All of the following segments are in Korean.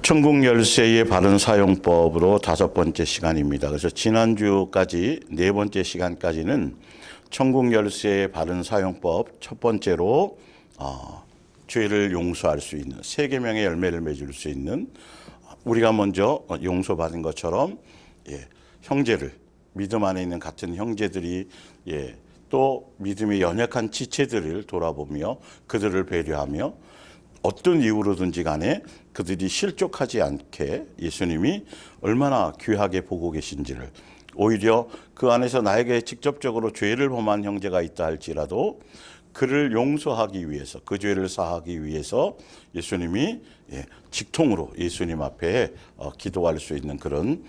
천국 열쇠의 바른 사용법으로 5번째 시간입니다. 그래서 지난주까지 4번째 시간까지는 천국 열쇠의 바른 사용법 첫 번째로 죄를 용서할 수 있는 세 계명의 열매를 맺을 수 있는, 우리가 먼저 용서받은 것처럼 형제를, 믿음 안에 있는 같은 형제들이 또 믿음이 연약한 지체들을 돌아보며 그들을 배려하며 어떤 이유로든지 간에 그들이 실족하지 않게 예수님이 얼마나 귀하게 보고 계신지를, 오히려 그 안에서 나에게 직접적으로 죄를 범한 형제가 있다 할지라도 그를 용서하기 위해서, 그 죄를 사하기 위해서 예수님이 직통으로 예수님 앞에 기도할 수 있는 그런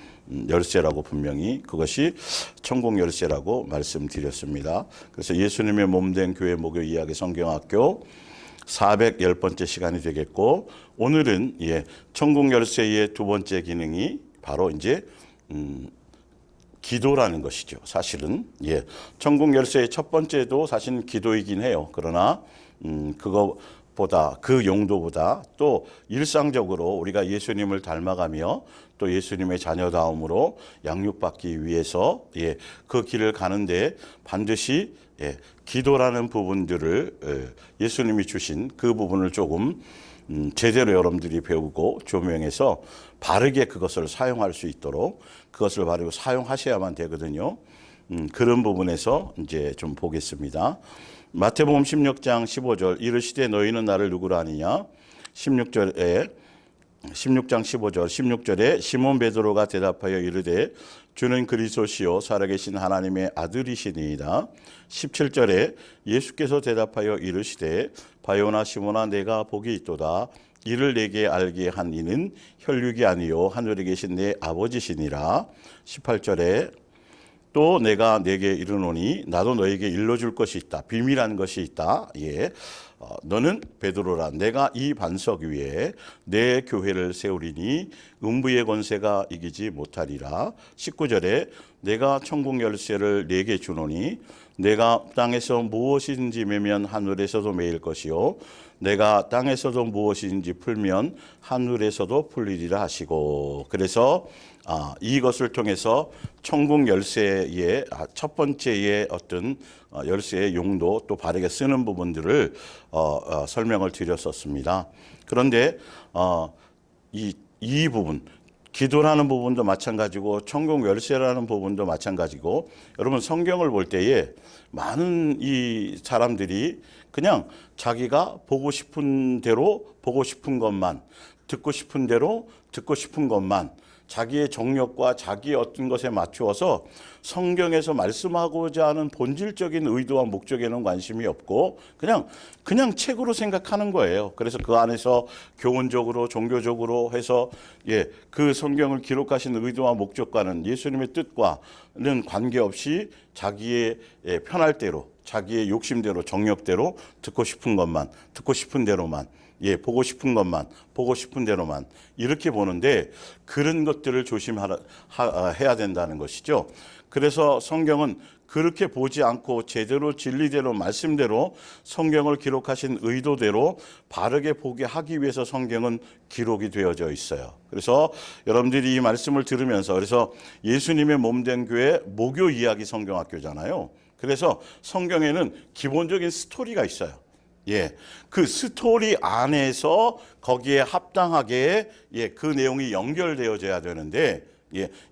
열쇠라고, 분명히 그것이 천국 열쇠라고 말씀드렸습니다. 그래서 예수님의 몸된 교회 목요 이야기 성경학교 410번째 시간이 되겠고, 오늘은 천국 열쇠의 두 번째 기능이 바로 이제 기도라는 것이죠. 사실은 천국 열쇠의 첫 번째도 사실은 기도이긴 해요. 그러나 그거보다, 그 용도보다 또 일상적으로 우리가 예수님을 닮아가며 또 예수님의 자녀다움으로 양육받기 위해서 그 길을 가는데 반드시 기도라는 부분들을 예수님이 주신 그 부분을 조금 제대로 여러분들이 배우고 조명해서 바르게 그것을 사용할 수 있도록, 그것을 바르게 사용하셔야만 되거든요. 그런 부분에서 이제 좀 보겠습니다. 마태복음 16장 15절, 이르시되 너희는 나를 누구라 하느냐. 16장 15절, 16절에 시몬 베드로가 대답하여 이르되 주는 그리스도시요 살아계신 하나님의 아들이시니이다. 17절에 예수께서 대답하여 이르시되 바요나 시몬아 내가 복이 있도다. 이를 내게 알게 한 이는 혈육이 아니요 하늘에 계신 내 아버지시니라. 18절에 또 내가 내게 이르노니 나도 너에게 일러줄 것이 있다. 비밀한 것이 있다. 너는 베드로라. 내가 이 반석 위에 내 교회를 세우리니 음부의 권세가 이기지 못하리라. 19절에 내가 천국 열쇠를 내게 주노니 내가 땅에서 무엇이든지 매면 하늘에서도 매일 것이요 내가 땅에서도 무엇이든지 풀면 하늘에서도 풀리리라 하시고, 그래서 이것을 통해서 천국 열쇠의 첫 번째의 어떤 열쇠의 용도, 또 바르게 쓰는 부분들을 설명을 드렸었습니다. 그런데 이 부분, 기도라는 부분도 마찬가지고 천국 열쇠라는 부분도 마찬가지고, 여러분 성경을 볼 때에 많은 이 사람들이 그냥 자기가 보고 싶은 대로 보고 싶은 것만, 듣고 싶은 대로 듣고 싶은 것만, 자기의 정력과 자기의 어떤 것에 맞추어서 성경에서 말씀하고자 하는 본질적인 의도와 목적에는 관심이 없고 그냥 책으로 생각하는 거예요. 그래서 그 안에서 교훈적으로 종교적으로 해서 그 성경을 기록하신 의도와 목적과는, 예수님의 뜻과는 관계없이 자기의 편할 대로, 자기의 욕심대로, 정력대로 듣고 싶은 것만, 듣고 싶은 대로만, 보고 싶은 것만, 보고 싶은 대로만 이렇게 보는데, 그런 것들을 조심해야 된다는 것이죠. 그래서 성경은 그렇게 보지 않고 제대로 진리대로 말씀대로 성경을 기록하신 의도대로 바르게 보게 하기 위해서 성경은 기록이 되어져 있어요. 그래서 여러분들이 이 말씀을 들으면서, 그래서 예수님의 몸된 교회 목요 이야기 성경학교잖아요. 그래서 성경에는 기본적인 스토리가 있어요. 그 스토리 안에서 거기에 합당하게 그 내용이 연결되어져야 되는데,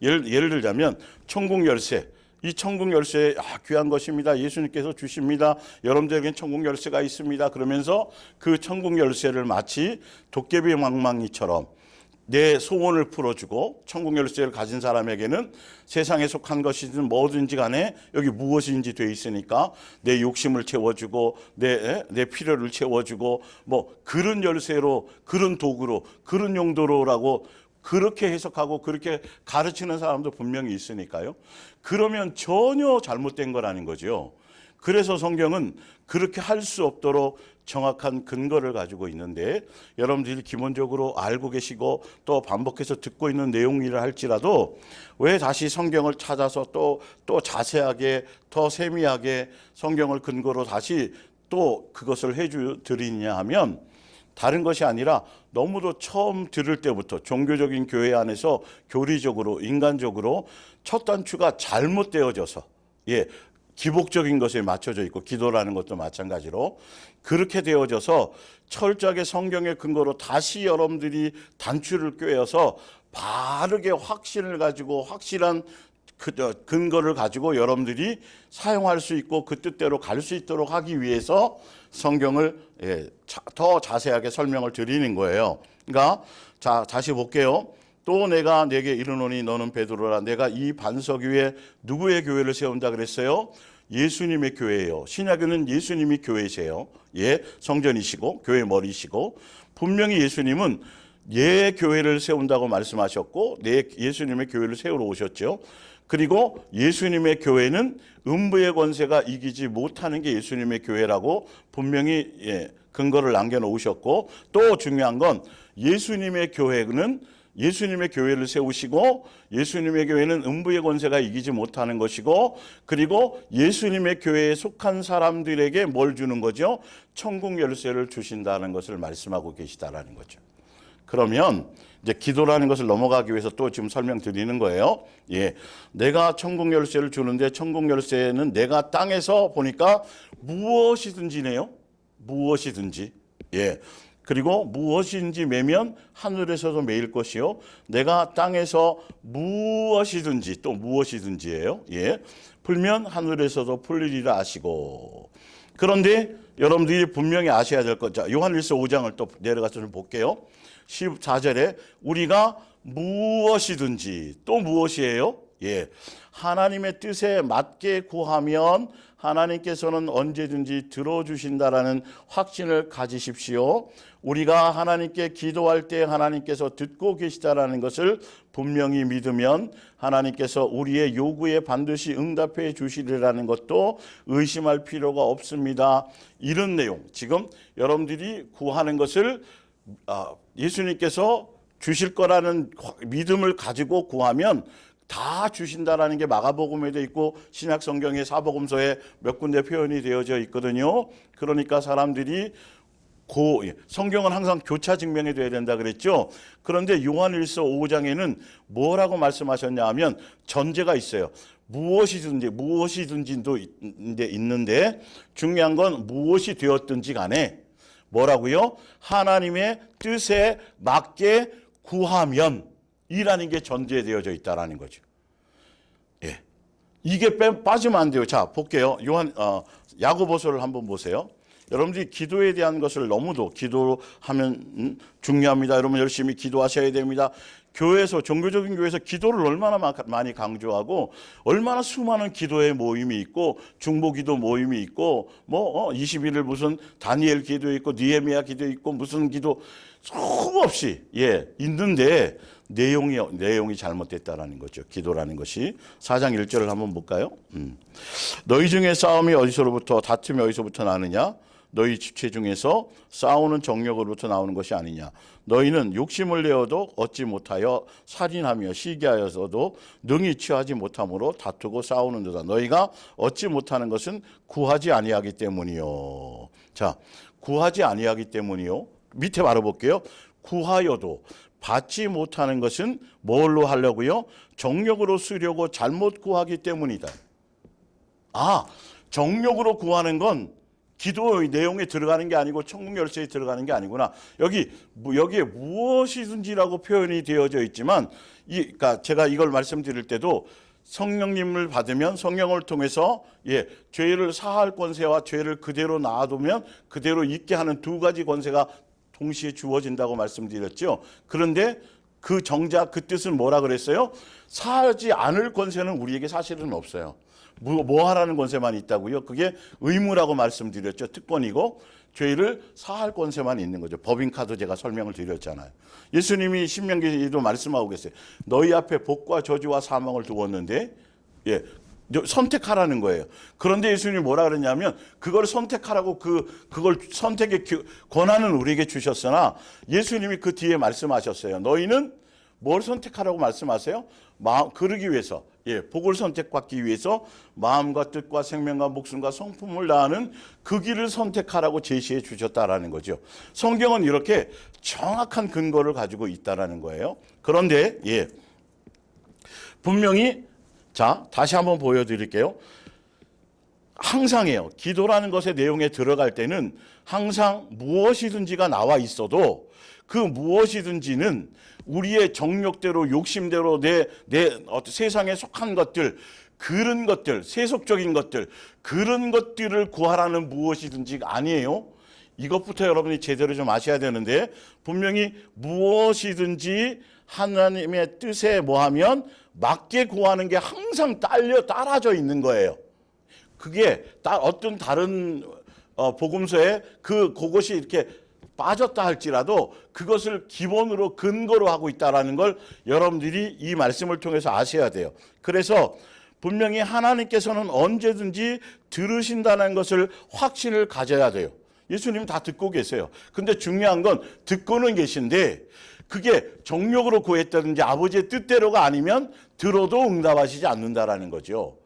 예를 들자면 천국 열쇠, 이 천국 열쇠 귀한 것입니다. 예수님께서 주십니다. 여러분들에겐 천국 열쇠가 있습니다. 그러면서 그 천국 열쇠를 마치 도깨비 망망이처럼 내 소원을 풀어주고, 천국 열쇠를 가진 사람에게는 세상에 속한 것이든 뭐든지 간에 여기 무엇인지 돼 있으니까 내 욕심을 채워주고 내 필요를 채워주고, 뭐 그런 열쇠로, 그런 도구로, 그런 용도로라고 그렇게 해석하고 그렇게 가르치는 사람도 분명히 있으니까요. 그러면 전혀 잘못된 거라는 거죠. 그래서 성경은 그렇게 할 수 없도록 정확한 근거를 가지고 있는데, 여러분들이 기본적으로 알고 계시고 또 반복해서 듣고 있는 내용이라 할지라도 왜 다시 성경을 찾아서 또 자세하게, 더 세미하게 성경을 근거로 다시 또 그것을 드리냐 하면, 다른 것이 아니라 너무도 처음 들을 때부터 종교적인 교회 안에서 교리적으로 인간적으로 첫 단추가 잘못되어져서 기복적인 것에 맞춰져 있고 기도라는 것도 마찬가지로 그렇게 되어져서 철저하게 성경의 근거로 다시 여러분들이 단추를 꿰어서 바르게 확신을 가지고 확실한 근거를 가지고 여러분들이 사용할 수 있고 그 뜻대로 갈 수 있도록 하기 위해서 성경을 더 자세하게 설명을 드리는 거예요. 그러니까 다시 볼게요. 또 내가 네게 이르노니 너는 베드로라. 내가 이 반석 위에 누구의 교회를 세운다 그랬어요? 예수님의 교회예요. 신약에는 예수님이 교회세요. 성전이시고 교회 머리시고 분명히 예수님은 교회를 세운다고 말씀하셨고 예수님의 교회를 세우러 오셨죠. 그리고 예수님의 교회는 음부의 권세가 이기지 못하는 게 예수님의 교회라고 분명히 근거를 남겨놓으셨고 또 중요한 건 예수님의 교회는 예수님의 교회를 세우시고 예수님의 교회는 음부의 권세가 이기지 못하는 것이고 그리고 예수님의 교회에 속한 사람들에게 뭘 주는 거죠? 천국 열쇠를 주신다는 것을 말씀하고 계시다라는 거죠. 그러면 이제 기도라는 것을 넘어가기 위해서 또 지금 설명드리는 거예요. 내가 천국 열쇠를 주는데 천국 열쇠는 내가 땅에서 보니까 무엇이든지네요. 무엇이든지. 그리고 무엇인지 매면 하늘에서도 매일 것이요. 내가 땅에서 무엇이든지 또 무엇이든지예요. 풀면 하늘에서도 풀리리라 아시고. 그런데 여러분들이 분명히 아셔야 될 것. 자, 요한일서 5장을 또 내려가서 좀 볼게요. 14절에 우리가 무엇이든지 또 무엇이에요? 하나님의 뜻에 맞게 구하면 하나님께서는 언제든지 들어주신다라는 확신을 가지십시오. 우리가 하나님께 기도할 때 하나님께서 듣고 계시다라는 것을 분명히 믿으면 하나님께서 우리의 요구에 반드시 응답해 주시리라는 것도 의심할 필요가 없습니다. 이런 내용, 지금 여러분들이 구하는 것을 예수님께서 주실 거라는 믿음을 가지고 구하면 다 주신다라는 게 마가복음에 돼 있고 신약 성경의 사복음서에 몇 군데 표현이 되어져 있거든요. 그러니까 사람들이 성경은 항상 교차 증명이 돼야 된다 그랬죠. 그런데 요한일서 5장에는 뭐라고 말씀하셨냐 하면 전제가 있어요. 무엇이든지도 있는데 중요한 건 무엇이 되었든지 간에 뭐라고요? 하나님의 뜻에 맞게 구하면 이라는 게 전제되어져 있다라는 거죠. 이게 빠지면 안 돼요. 자, 볼게요. 야고보서를 한번 보세요. 여러분들이 기도에 대한 것을 너무도 기도하면 중요합니다. 여러분 열심히 기도하셔야 됩니다. 교회에서 종교적인 교회에서 기도를 얼마나 많이 강조하고 얼마나 수많은 기도의 모임이 있고 중보기도 모임이 있고 20일을 무슨 다니엘 기도 있고 느헤미야 기도 있고 무슨 기도 수없이 있는데 내용이 잘못됐다라는 거죠. 기도라는 것이 4장 1절을 한번 볼까요? 너희 중에 싸움이 어디서로부터 다툼이 어디서부터 나느냐? 너희 지체 중에서 싸우는 정력으로부터 나오는 것이 아니냐. 너희는 욕심을 내어도 얻지 못하여 살인하며 시기하여서도 능히 취하지 못함으로 다투고 싸우는도다. 너희가 얻지 못하는 것은 구하지 아니하기 때문이요. 자, 구하지 아니하기 때문이요. 밑에 말해볼게요. 구하여도 받지 못하는 것은 뭘로 하려고요? 정력으로 쓰려고 잘못 구하기 때문이다. 정력으로 구하는 건 기도의 내용에 들어가는 게 아니고 천국 열쇠에 들어가는 게 아니구나. 여기에 무엇이든지라고 표현이 되어져 있지만, 그러니까 제가 이걸 말씀드릴 때도 성령님을 받으면 성령을 통해서 죄를 사할 권세와 죄를 그대로 놔두면 그대로 있게 하는 두 가지 권세가 동시에 주어진다고 말씀드렸죠. 그런데 그 정작 그 뜻은 뭐라 그랬어요? 사하지 않을 권세는 우리에게 사실은 없어요. 뭐 하라는 권세만 있다고요? 그게 의무라고 말씀드렸죠. 특권이고 죄를 사할 권세만 있는 거죠. 법인카드 제가 설명을 드렸잖아요. 예수님이 신명기에도 말씀하고 계세요. 너희 앞에 복과 저주와 사망을 두었는데 선택하라는 거예요. 그런데 예수님이 뭐라 그랬냐면 그걸 선택하라고 그걸 선택의 권한은 우리에게 주셨으나 예수님이 그 뒤에 말씀하셨어요. 너희는 뭘 선택하라고 말씀하세요? 그러기 위해서 복을 선택받기 위해서 마음과 뜻과 생명과 목숨과 성품을 다하는 그 길을 선택하라고 제시해 주셨다라는 거죠. 성경은 이렇게 정확한 근거를 가지고 있다라는 거예요. 그런데 분명히 자, 다시 한번 보여드릴게요. 항상이에요. 기도라는 것의 내용에 들어갈 때는 항상 무엇이든지가 나와 있어도 그 무엇이든지는 우리의 정욕대로 욕심대로 내 세상에 속한 것들, 그런 것들, 세속적인 것들, 그런 것들을 구하라는 무엇이든지 아니에요. 이것부터 여러분이 제대로 좀 아셔야 되는데, 분명히 무엇이든지 하나님의 뜻에 뭐하면 맞게 구하는 게 항상 따라져 있는 거예요. 그게 어떤 다른 복음서에 그것이 이렇게 빠졌다 할지라도 그것을 기본으로 근거로 하고 있다라는 걸 여러분들이 이 말씀을 통해서 아셔야 돼요. 그래서 분명히 하나님께서는 언제든지 들으신다는 것을 확신을 가져야 돼요. 예수님 다 듣고 계세요. 근데 중요한 건 듣고는 계신데 그게 정욕으로 구했다든지 아버지의 뜻대로가 아니면 들어도 응답하시지 않는다라는 거죠.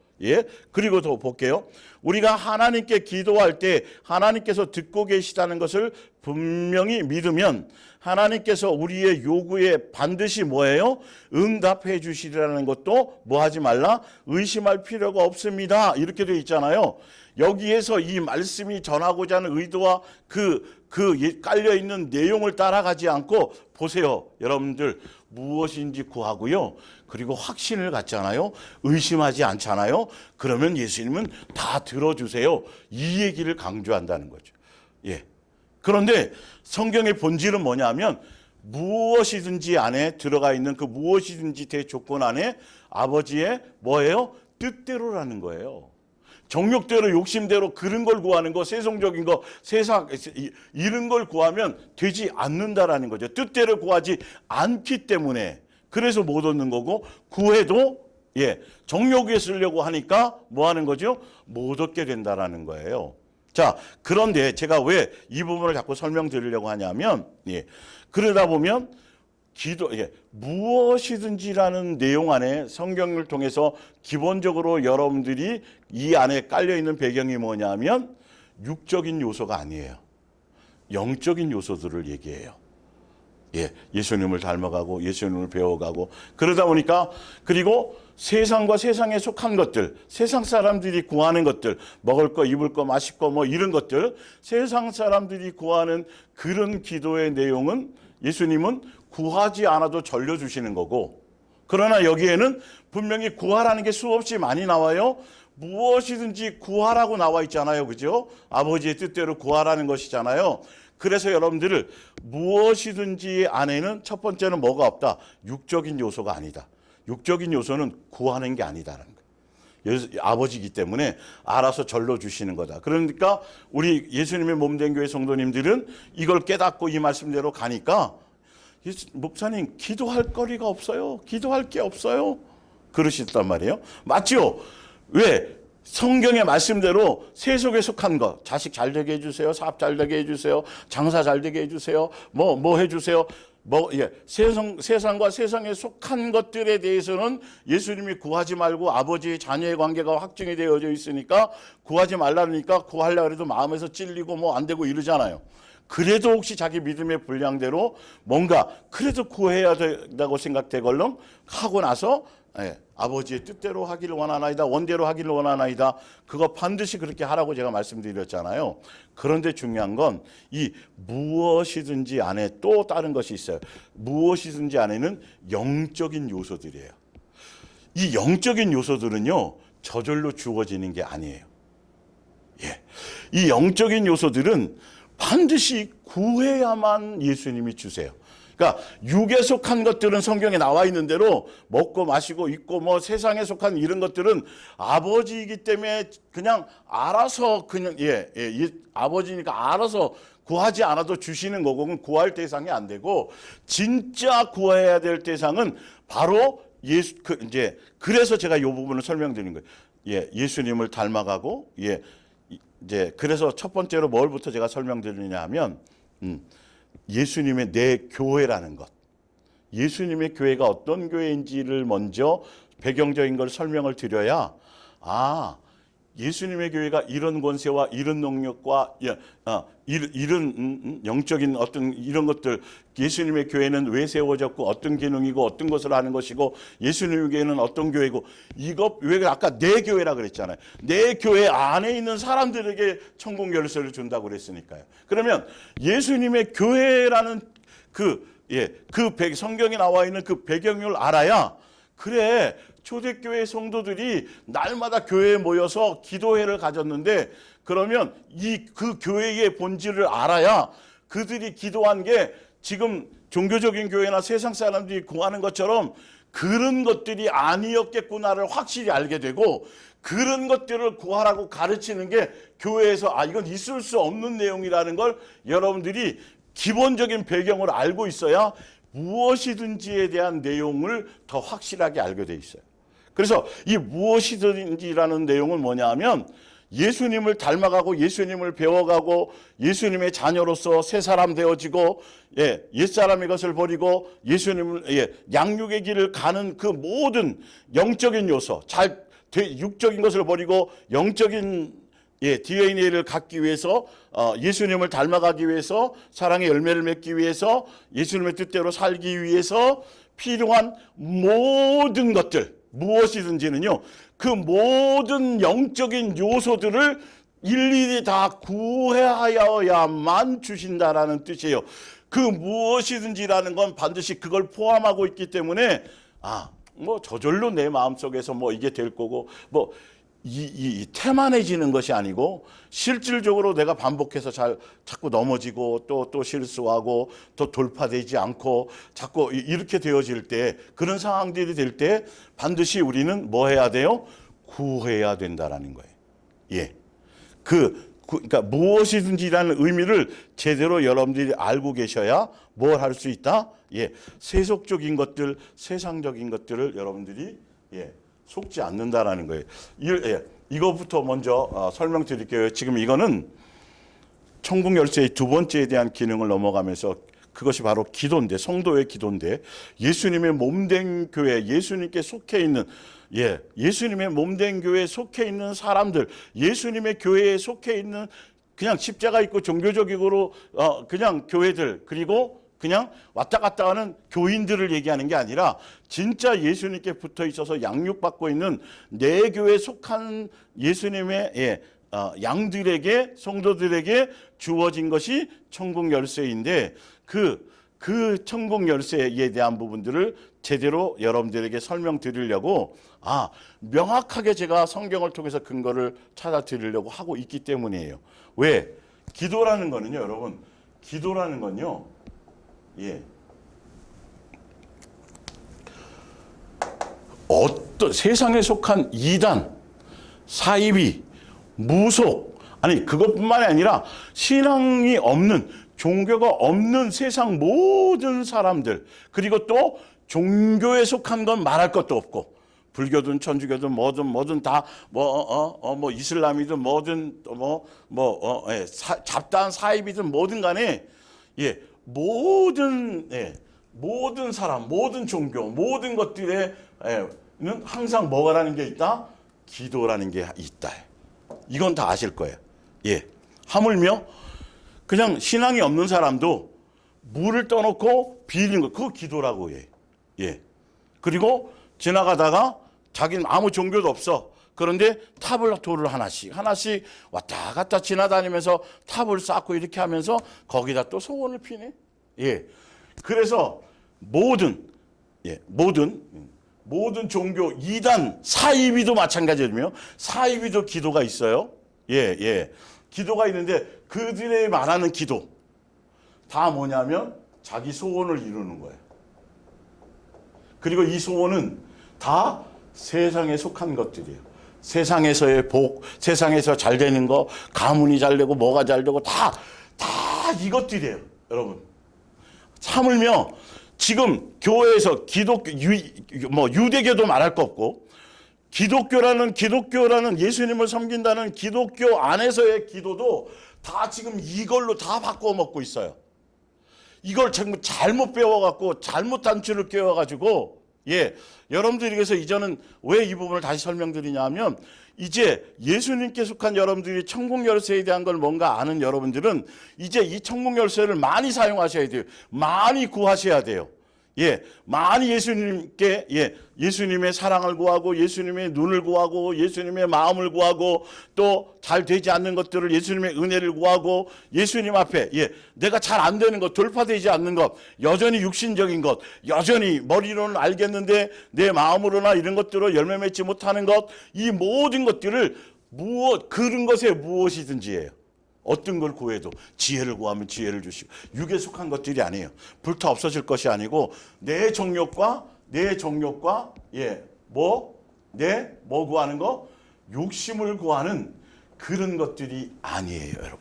그리고 더 볼게요. 우리가 하나님께 기도할 때 하나님께서 듣고 계시다는 것을 분명히 믿으면 하나님께서 우리의 요구에 반드시 뭐예요? 응답해 주시리라는 것도 뭐 하지 말라? 의심할 필요가 없습니다. 이렇게 되어 있잖아요. 여기에서 이 말씀이 전하고자 하는 의도와 그 깔려있는 내용을 따라가지 않고 보세요. 여러분들 무엇인지 구하고요. 그리고 확신을 갖잖아요. 의심하지 않잖아요. 그러면 예수님은 다 들어주세요. 이 얘기를 강조한다는 거죠. 그런데 성경의 본질은 뭐냐면 무엇이든지 안에 들어가 있는 그 무엇이든지 대조건 안에 아버지의 뭐예요? 뜻대로라는 거예요. 정욕대로 욕심대로 그런 걸 구하는 거, 세속적인 거, 세상 이런 걸 구하면 되지 않는다라는 거죠. 뜻대로 구하지 않기 때문에 그래서 못 얻는 거고 구해도 정욕에 쓰려고 하니까 뭐 하는 거죠? 못 얻게 된다라는 거예요. 자, 그런데 제가 왜 이 부분을 자꾸 설명드리려고 하냐면 그러다 보면 무엇이든지라는 내용 안에 성경을 통해서 기본적으로 여러분들이 이 안에 깔려있는 배경이 뭐냐면 육적인 요소가 아니에요. 영적인 요소들을 얘기해요. 예수님을 닮아가고 예수님을 배워가고 그러다 보니까 그리고 세상과 세상에 속한 것들, 세상 사람들이 구하는 것들, 먹을 거, 입을 거, 마실 거 뭐 이런 것들, 세상 사람들이 구하는 그런 기도의 내용은 예수님은 구하지 않아도 전려주시는 거고, 그러나 여기에는 분명히 구하라는 게 수없이 많이 나와요. 무엇이든지 구하라고 나와 있잖아요. 그죠? 아버지의 뜻대로 구하라는 것이잖아요. 그래서 여러분들을 무엇이든지 안에는 첫 번째는 뭐가 없다? 육적인 요소가 아니다. 육적인 요소는 구하는 게 아니다라는 거예요. 아버지이기 때문에 알아서 절로 주시는 거다. 그러니까 우리 예수님의 몸된 교회 성도님들은 이걸 깨닫고 이 말씀대로 가니까 목사님 기도할 거리가 없어요. 기도할 게 없어요. 그러시단 말이에요. 맞죠? 왜? 성경의 말씀대로 세속에 속한 것, 자식 잘 되게 해주세요, 사업 잘 되게 해주세요, 장사 잘 되게 해주세요, 뭐 해주세요. 세상과 세상에 속한 것들에 대해서는 예수님이 구하지 말고 아버지의 자녀의 관계가 확정이 되어져 있으니까 구하지 말라니까 구하려고 해도 마음에서 찔리고 뭐 안 되고 이러잖아요. 그래도 혹시 자기 믿음의 분량대로 뭔가 그래도 구해야 된다고 생각되걸렁 하고 나서 아버지의 뜻대로 하기를 원하나이다, 원대로 하기를 원하나이다. 그거 반드시 그렇게 하라고 제가 말씀드렸잖아요. 그런데 중요한 건 이 무엇이든지 안에 또 다른 것이 있어요. 무엇이든지 안에는 영적인 요소들이에요. 이 영적인 요소들은요, 저절로 주어지는 게 아니에요. 이 영적인 요소들은 반드시 구해야만 예수님이 주세요. 그러니까 육에 속한 것들은 성경에 나와 있는 대로 먹고 마시고 입고 뭐 세상에 속한 이런 것들은 아버지이기 때문에 그냥 알아서 그냥 아버지니까 알아서 구하지 않아도 주시는 거고 그건 구할 대상이 안 되고 진짜 구해야 될 대상은 바로 그래서 제가 이 부분을 설명드리는 거예요. 예수님을 닮아가고 그래서 첫 번째로 뭘부터 제가 설명드리냐 하면 예수님의 내 교회라는 것. 예수님의 교회가 어떤 교회인지를 먼저 배경적인 걸 설명을 드려야 예수님의 교회가 이런 권세와 이런 능력과 이런 영적인 어떤 이런 것들, 예수님의 교회는 왜 세워졌고 어떤 기능이고 어떤 것을 하는 것이고 예수님의 교회는 어떤 교회고, 이거 왜 아까 내 교회라 그랬잖아요. 내 교회 안에 있는 사람들에게 천국 열쇠를 준다고 그랬으니까요. 그러면 예수님의 교회라는 성경에 나와 있는 그 배경을 알아야, 그래, 초대교회 성도들이 날마다 교회에 모여서 기도회를 가졌는데, 그러면 그 교회의 본질을 알아야 그들이 기도한 게 지금 종교적인 교회나 세상 사람들이 구하는 것처럼 그런 것들이 아니었겠구나를 확실히 알게 되고, 그런 것들을 구하라고 가르치는 게 교회에서 이건 있을 수 없는 내용이라는 걸 여러분들이 기본적인 배경을 알고 있어야 무엇이든지에 대한 내용을 더 확실하게 알게 돼 있어요. 그래서 이 무엇이든지라는 내용은 뭐냐 하면, 예수님을 닮아가고 예수님을 배워가고 예수님의 자녀로서 새 사람 되어지고, 옛사람의 것을 버리고 예수님을 양육의 길을 가는 그 모든 영적인 요소, 육적인 것을 버리고 영적인 DNA를 갖기 위해서, 예수님을 닮아가기 위해서, 사랑의 열매를 맺기 위해서, 예수님의 뜻대로 살기 위해서 필요한 모든 것들, 무엇이든지는요, 그 모든 영적인 요소들을 일일이 다 구해야만 주신다라는 뜻이에요. 그 무엇이든지라는 건 반드시 그걸 포함하고 있기 때문에, 저절로 내 마음속에서 이게 될 거고, 이 태만해지는 것이 아니고, 실질적으로 내가 반복해서 자꾸 넘어지고 또 실수하고 또 돌파되지 않고 자꾸 이렇게 되어질 때, 그런 상황들이 될 때 반드시 우리는 뭐 해야 돼요? 구해야 된다라는 거예요. 그러니까 무엇이든지라는 의미를 제대로 여러분들이 알고 계셔야 뭘 할 수 있다? 세속적인 것들, 세상적인 것들을 여러분들이 속지 않는다라는 거예요. 이거부터 먼저 설명드릴게요. 지금 이거는 천국 열쇠의 두 번째에 대한 기능을 넘어가면서, 그것이 바로 기도인데, 성도의 기도인데, 예수님의 몸된 교회, 예수님께 속해 있는, 예수님의 몸된 교회에 속해 있는 사람들, 예수님의 교회에 속해 있는 그냥 십자가 있고 종교적으로 그냥 교회들, 그리고 그냥 왔다 갔다 하는 교인들을 얘기하는 게 아니라, 진짜 예수님께 붙어 있어서 양육받고 있는 내 교회에 속한 예수님의 양들에게, 성도들에게 주어진 것이 천국 열쇠인데, 그 천국 열쇠에 대한 부분들을 제대로 여러분들에게 설명드리려고, 명확하게 제가 성경을 통해서 근거를 찾아 드리려고 하고 있기 때문이에요. 왜? 기도라는 거는요, 여러분, 기도라는 건요, 어떤 세상에 속한 이단, 사이비, 무속, 그것뿐만이 아니라 신앙이 없는, 종교가 없는 세상 모든 사람들, 그리고 또 종교에 속한 건 말할 것도 없고, 불교든 천주교든 뭐든 다 이슬람이든 뭐든 잡다한 사이비든 뭐든 간에 모든 사람, 모든 종교, 모든 것들에는 항상 뭐라는 게 있다? 기도라는 게 있다. 이건 다 아실 거예요. 하물며 그냥 신앙이 없는 사람도 물을 떠놓고 비리는 거, 그거 기도라고 해. 그리고 지나가다가 자기는 아무 종교도 없어. 그런데 탑을 돌을 하나씩 왔다 갔다 지나다니면서 탑을 쌓고 이렇게 하면서 거기다 또 소원을 피네. 그래서 모든 종교, 이단, 사이비도 마찬가지며, 사이비도 기도가 있어요. 기도가 있는데, 그들의 말하는 기도 다 뭐냐면 자기 소원을 이루는 거예요. 그리고 이 소원은 다 세상에 속한 것들이에요. 세상에서의 복, 세상에서 잘 되는 거, 가문이 잘 되고 뭐가 잘 되고 다 이것들이에요, 여러분. 하물며 지금 교회에서 유대교도 말할 거 없고, 기독교라는 예수님을 섬긴다는 기독교 안에서의 기도도 다 지금 이걸로 다 바꿔 먹고 있어요. 이걸 잘못 배워갖고 잘못한 줄을 깨워가지고 예, 여러분들에게서 이제는 왜 이 부분을 다시 설명드리냐면 이제 예수님께 속한 여러분들이 천국 열쇠에 대한 걸 뭔가 아는 여러분들은 이제 이 천국 열쇠를 많이 사용하셔야 돼요. 많이 구하셔야 돼요. 예, 많이 예수님께, 예수님의 사랑을 구하고, 예수님의 눈을 구하고, 예수님의 마음을 구하고, 또 잘 되지 않는 것들을 예수님의 은혜를 구하고, 예수님 앞에, 내가 잘 안 되는 것, 돌파되지 않는 것, 여전히 육신적인 것, 여전히 머리로는 알겠는데 내 마음으로나 이런 것들로 열매 맺지 못하는 것, 이 모든 것들을 그런 것에 무엇이든지예요. 어떤 걸 구해도 지혜를 구하면 지혜를 주시고, 육에 속한 것들이 아니에요. 불타 없어질 것이 아니고 내 정욕과 뭐 구하는 거? 욕심을 구하는 그런 것들이 아니에요, 여러분.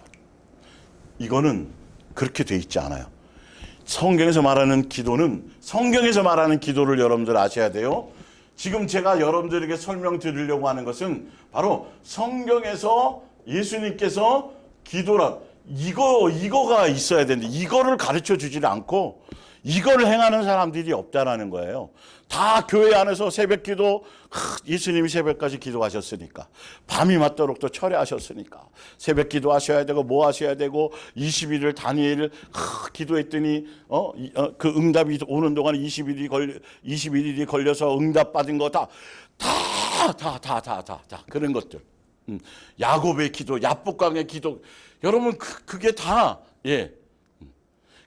이거는 그렇게 돼 있지 않아요. 성경에서 말하는 기도를 여러분들 아셔야 돼요. 지금 제가 여러분들에게 설명드리려고 하는 것은 바로 성경에서 예수님께서 기도란 이거가 있어야 되는데 이거를 가르쳐 주지 않고 이걸 행하는 사람들이 없다라는 거예요. 다 교회 안에서 새벽기도, 예수님이 새벽까지 기도하셨으니까, 밤이 맞도록 또 철회하셨으니까 새벽기도 하셔야 되고 뭐 하셔야 되고 20일을 다니엘 기도했더니 그 응답이 오는 동안 21일이 걸려서 응답 받은 거 다 그런 것들. 야곱의 기도, 야복강의 기도, 여러분 그게 다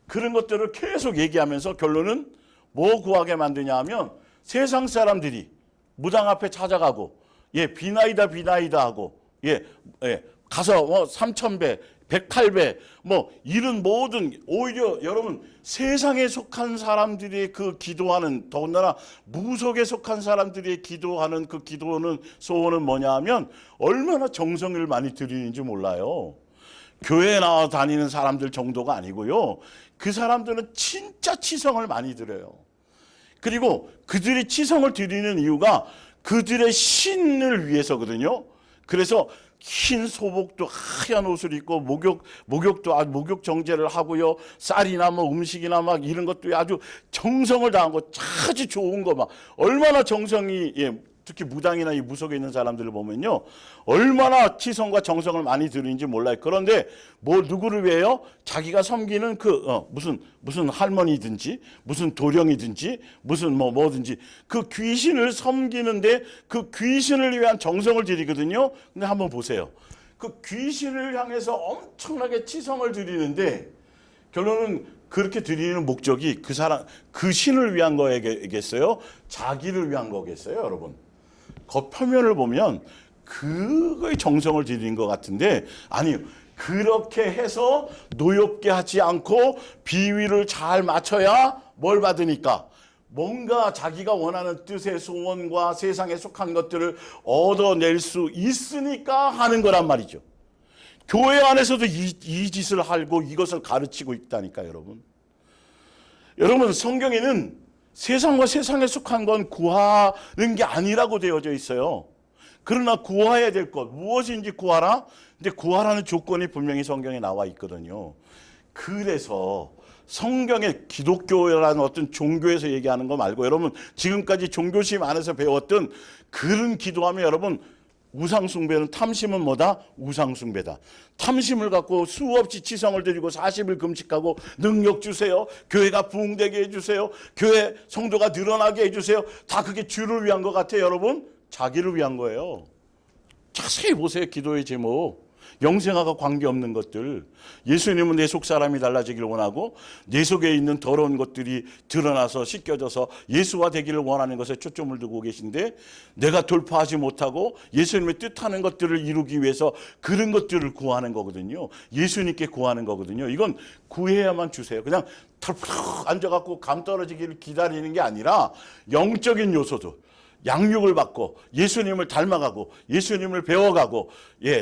그런 것들을 계속 얘기하면서 결론은 뭐 구하게 만드냐 하면 세상 사람들이 무당 앞에 찾아가고 비나이다 하고 가서 3,000배 108배 이런 모든, 오히려 여러분 세상에 속한 사람들이 그 기도하는, 더군다나 무속에 속한 사람들이 기도하는 그 기도는, 소원은 뭐냐 하면 얼마나 정성을 많이 들이는지 몰라요. 교회에 나와 다니는 사람들 정도가 아니고요, 그 사람들은 진짜 치성을 많이 들여요. 그리고 그들이 치성을 드리는 이유가 그들의 신을 위해서거든요. 그래서 흰 소복도 하얀 옷을 입고 목욕 정제를 하고요. 쌀이나 음식이나 이런 것도 아주 정성을 다한 거, 아주 좋은 거 얼마나 정성이, 특히 무당이나 이 무속에 있는 사람들을 보면요, 얼마나 치성과 정성을 많이 들이는지 몰라요. 그런데 누구를 위해요? 자기가 섬기는 무슨 할머니든지 무슨 도령이든지 무슨 뭐든지 그 귀신을 섬기는데 그 귀신을 위한 정성을 들이거든요. 근데 한번 보세요. 그 귀신을 향해서 엄청나게 치성을 드리는데 결론은 그렇게 드리는 목적이 그 신을 위한 거겠어요? 자기를 위한 거겠어요, 여러분? 겉표면을 보면 그거에 정성을 들이는 것 같은데 아니요. 그렇게 해서 노엽게 하지 않고 비위를 잘 맞춰야 뭘 받으니까? 뭔가 자기가 원하는 뜻의 소원과 세상에 속한 것들을 얻어낼 수 있으니까 하는 거란 말이죠. 교회 안에서도 이 짓을 하고 이것을 가르치고 있다니까, 여러분. 여러분, 성경에는 세상과 세상에 속한 건 구하는 게 아니라고 되어져 있어요. 그러나 구해야 될 것, 무엇인지 구하라? 근데 구하라는 조건이 분명히 성경에 나와 있거든요. 그래서 성경의 기독교라는 어떤 종교에서 얘기하는 거 말고, 여러분 지금까지 종교심 안에서 배웠던 그런 기도하면, 여러분 우상숭배는, 탐심은 뭐다? 우상숭배다. 탐심을 갖고 수없이 치성을 드리고 40일 금식하고 능력 주세요, 교회가 부흥되게 해주세요, 교회 성도가 늘어나게 해주세요. 다 그게 주를 위한 것 같아요, 여러분? 자기를 위한 거예요. 자세히 보세요. 기도의 제목, 영생하고 관계없는 것들. 예수님은 내 속 사람이 달라지기를 원하고 내 속에 있는 더러운 것들이 드러나서 씻겨져서 예수와 되기를 원하는 것에 초점을 두고 계신데, 내가 돌파하지 못하고 예수님의 뜻하는 것들을 이루기 위해서 그런 것들을 구하는 거거든요. 예수님께 구하는 거거든요. 이건 구해야만 주세요. 그냥 털푸럭 앉아갖고 감 떨어지기를 기다리는 게 아니라 영적인 요소들, 양육을 받고 예수님을 닮아가고 예수님을 배워가고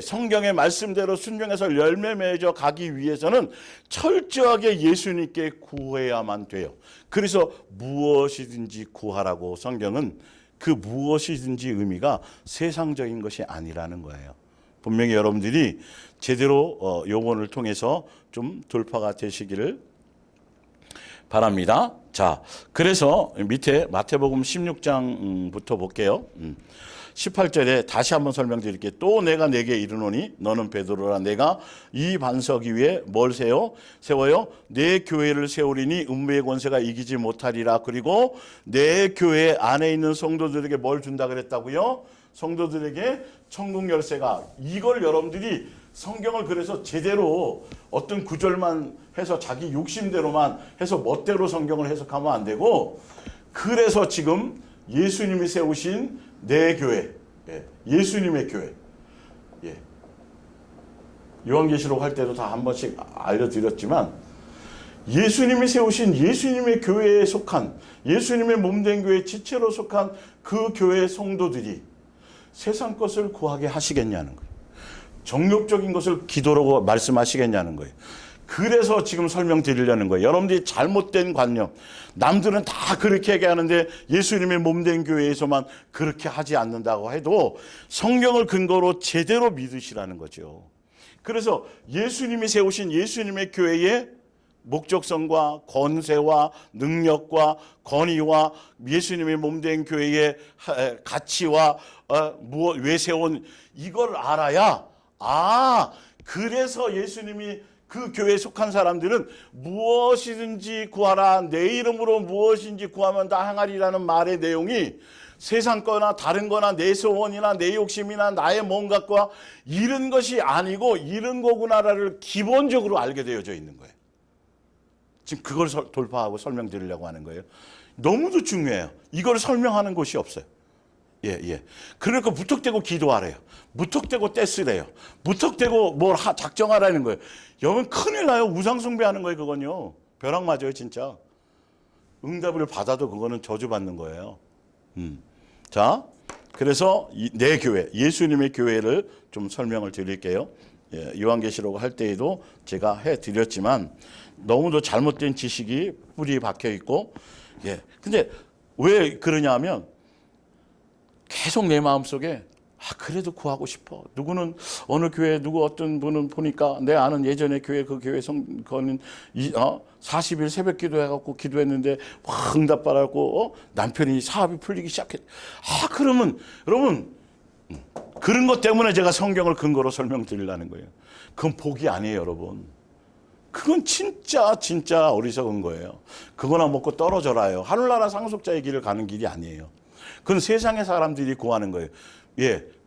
성경의 말씀대로 순종해서 열매 맺어 가기 위해서는 철저하게 예수님께 구해야만 돼요. 그래서 무엇이든지 구하라고, 성경은 그 무엇이든지 의미가 세상적인 것이 아니라는 거예요. 분명히 여러분들이 제대로 요번을 통해서 좀 돌파가 되시기를 바랍니다. 자, 그래서 밑에 마태복음 16장부터 볼게요. 18절에 다시 한번 설명드릴게요. 또 내가 네게 이르노니 너는 베드로라. 내가 이 반석 위에 뭘 세워요? 내 교회를 세우리니 음부의 권세가 이기지 못하리라. 그리고 내 교회 안에 있는 성도들에게 뭘 준다 그랬다고요? 성도들에게 천국 열쇠가. 이걸 여러분들이 성경을 그래서 제대로 어떤 구절만 해서 자기 욕심대로만 해서 멋대로 성경을 해석하면 안 되고, 그래서 지금 예수님이 세우신 내 교회, 예수님의 교회. 요한계시록 할 때도 다 한 번씩 알려드렸지만, 예수님이 세우신 예수님의 교회에 속한, 예수님의 몸된 교회 지체로 속한 그 교회의 성도들이 세상 것을 구하게 하시겠냐는 거예요. 정욕적인 것을 기도로 말씀하시겠냐는 거예요. 그래서 지금 설명드리려는 거예요. 여러분들이 잘못된 관념, 남들은 다 그렇게 얘기하는데 예수님의 몸된 교회에서만 그렇게 하지 않는다고 해도 성경을 근거로 제대로 믿으시라는 거죠. 그래서 예수님이 세우신 예수님의 교회의 목적성과 권세와 능력과 권위와 예수님의 몸된 교회의 가치와 왜 세운 이걸 알아야, 그래서 예수님이 그 교회에 속한 사람들은 무엇이든지 구하라, 내 이름으로 무엇인지 구하면 다 행하리라는 말의 내용이 세상 거나 다른 거나 내 소원이나 내 욕심이나 나의 뭔가과 이런 것이 아니고 이런 거구나를 기본적으로 알게 되어져 있는 거예요. 지금 그걸 돌파하고 설명드리려고 하는 거예요. 너무도 중요해요. 이걸 설명하는 곳이 없어요. 그러니까 무턱대고 기도하래요. 무턱대고 떼쓰래요. 무턱대고 뭘 작정하라는 거예요. 여러분 큰일 나요. 우상숭배하는 거예요. 그건요. 벼락 맞아요. 진짜. 응답을 받아도 그거는 저주받는 거예요. 자, 그래서 내 교회, 예수님의 교회를 좀 설명을 드릴게요. 요한계시록 할 때에도 제가 해드렸지만 너무도 잘못된 지식이 뿌리 박혀 있고, 근데 왜 그러냐 하면 계속 내 마음속에 그래도 구하고 싶어. 누구는 어느 교회 누구 어떤 분은 보니까 내 아는 예전에 교회 그 교회 성거는 40일 새벽 기도해갖고 기도했는데 확 응답받았고 남편이 사업이 풀리기 시작했. 그러면 여러분 그런 것 때문에 제가 성경을 근거로 설명드리려는 거예요. 그건 복이 아니에요, 여러분. 그건 진짜 어리석은 거예요. 그거나 먹고 떨어져라요. 하늘나라 상속자의 길을 가는 길이 아니에요. 그건 세상의 사람들이 구하는 거예요.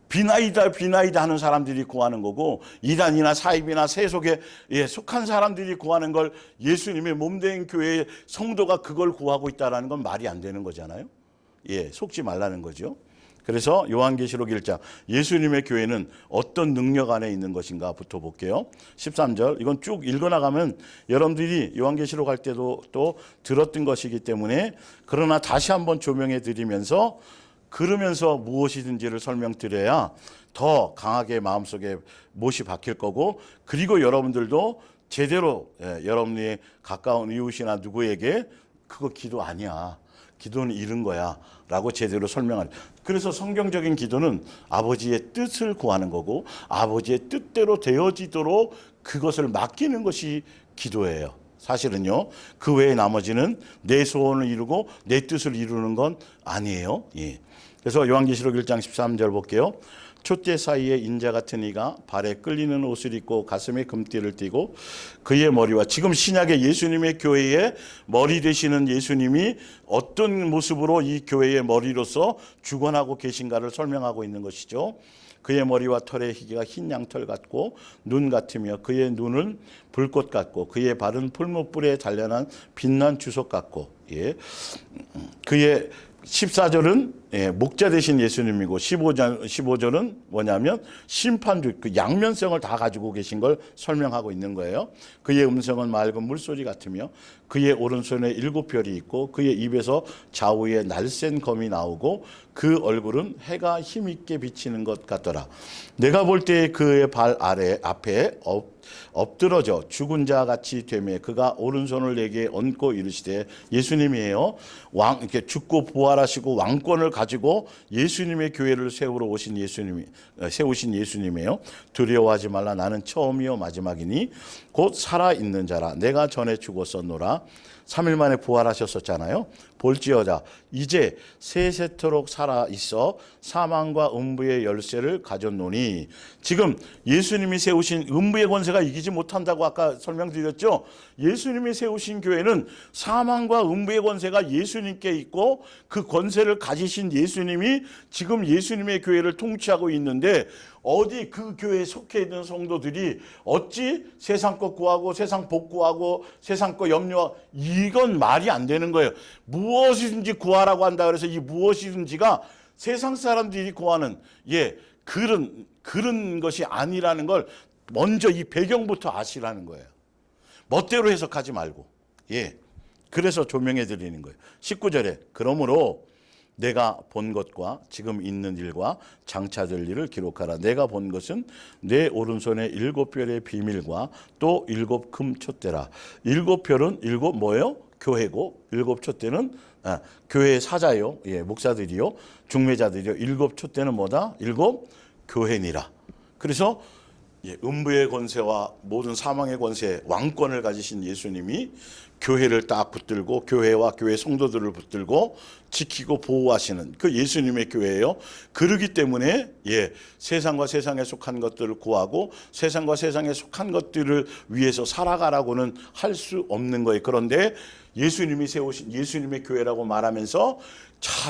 비나이다 하는 사람들이 구하는 거고, 이단이나 사입이나 세속에 속한 사람들이 구하는 걸 예수님의 몸된 교회의 성도가 그걸 구하고 있다는 건 말이 안 되는 거잖아요. 속지 말라는 거죠. 그래서 요한계시록 1장 예수님의 교회는 어떤 능력 안에 있는 것인가부터 볼게요. 13절 이건 쭉 읽어나가면 여러분들이 요한계시록 할 때도 또 들었던 것이기 때문에, 그러나 다시 한번 조명해 드리면서 그러면서 무엇이든지를 설명드려야 더 강하게 마음속에 못이 박힐 거고, 그리고 여러분들도 제대로 여러분이 가까운 이웃이나 누구에게 그거 기도 아니야, 기도는 이런 거야 라고 제대로 설명하는. 그래서 성경적인 기도는 아버지의 뜻을 구하는 거고 아버지의 뜻대로 되어지도록 그것을 맡기는 것이 기도예요. 사실은요. 그 외에 나머지는 내 소원을 이루고 내 뜻을 이루는 건 아니에요. 그래서 요한계시록 1장 13절 볼게요. 촛대 사이에 인자 같은 이가 발에 끌리는 옷을 입고 가슴에 금띠를 띠고 그의 머리와, 지금 신약의 예수님의 교회의 머리 되시는 예수님이 어떤 모습으로 이 교회의 머리로서 주관하고 계신가를 설명하고 있는 것이죠. 그의 머리와 털의 희게가 흰 양털 같고 눈 같으며 그의 눈은 불꽃 같고 그의 발은 풀무불에 단련한 빛난 주석 같고, 그의 14절은 목자 되신 예수님이고 15절은 뭐냐면 심판주, 그 양면성을 다 가지고 계신 걸 설명하고 있는 거예요. 그의 음성은 맑은 물소리 같으며 그의 오른손에 7별이 있고 그의 입에서 좌우에 날쌘 검이 나오고 그 얼굴은 해가 힘있게 비치는 것 같더라. 내가 볼 때 그의 발 앞에 엎드러져 죽은 자 같이 되매 그가 오른손을 내게 얹고 이르시되, 예수님이에요. 이렇게 죽고 부활하시고 왕권을 가지고 가지고 예수님의 교회를 세우신 예수님이에요. 두려워하지 말라. 나는 처음이요 마지막이니 곧 살아있는 자라. 내가 전에 죽었었노라. 3일 만에 부활하셨었잖아요. 볼지어다 이제 세세토록 살아있어 사망과 음부의 열쇠를 가졌노니. 지금 예수님이 세우신 음부의 권세가 이기지 못한다고 아까 설명드렸죠. 예수님이 세우신 교회는 사망과 음부의 권세가 예수님께 있고 그 권세를 가지신 예수님이 지금 예수님의 교회를 통치하고 있는데, 어디 그 교회에 속해 있는 성도들이 어찌 세상 것 구하고 세상 복 구하고 세상 것 염려하고, 이건 말이 안 되는 거예요. 무엇이든지 구하라고 한다 그래서 이 무엇이든지가 세상 사람들이 구하는 그런 것이 아니라는 걸 먼저 이 배경부터 아시라는 거예요. 멋대로 해석하지 말고. 그래서 조명해 드리는 거예요. 19절에 그러므로 내가 본 것과 지금 있는 일과 장차 될 일을 기록하라. 내가 본 것은 내 오른손에 7별의 비밀과 또 7 금 촛대라. 7별은 7 뭐예요? 교회고, 7 촛대는 교회의 사자요, 목사들이요, 중매자들이요. 7 촛대는 뭐다? 7 교회니라. 그래서 음부의 권세와 모든 사망의 권세, 왕권을 가지신 예수님이 교회를 딱 붙들고 교회와 교회 성도들을 붙들고 지키고 보호하시는 그 예수님의 교회예요. 그러기 때문에 세상과 세상에 속한 것들을 구하고 세상과 세상에 속한 것들을 위해서 살아가라고는 할 수 없는 거예요. 그런데 예수님이 세우신 예수님의 교회라고 말하면서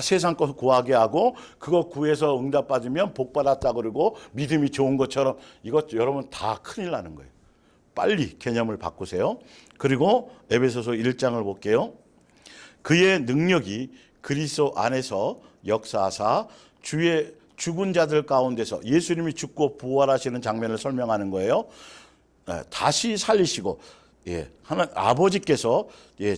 세상 것 구하게 하고 그거 구해서 응답받으면 복 받았다 그러고 믿음이 좋은 것처럼, 이것 여러분 다 큰일 나는 거예요. 빨리 개념을 바꾸세요. 그리고 에베소서 1장을 볼게요. 그의 능력이 그리스도 안에서 역사하사 주의 죽은 자들 가운데서, 예수님이 죽고 부활하시는 장면을 설명하는 거예요. 다시 살리시고, 하나님 아버지께서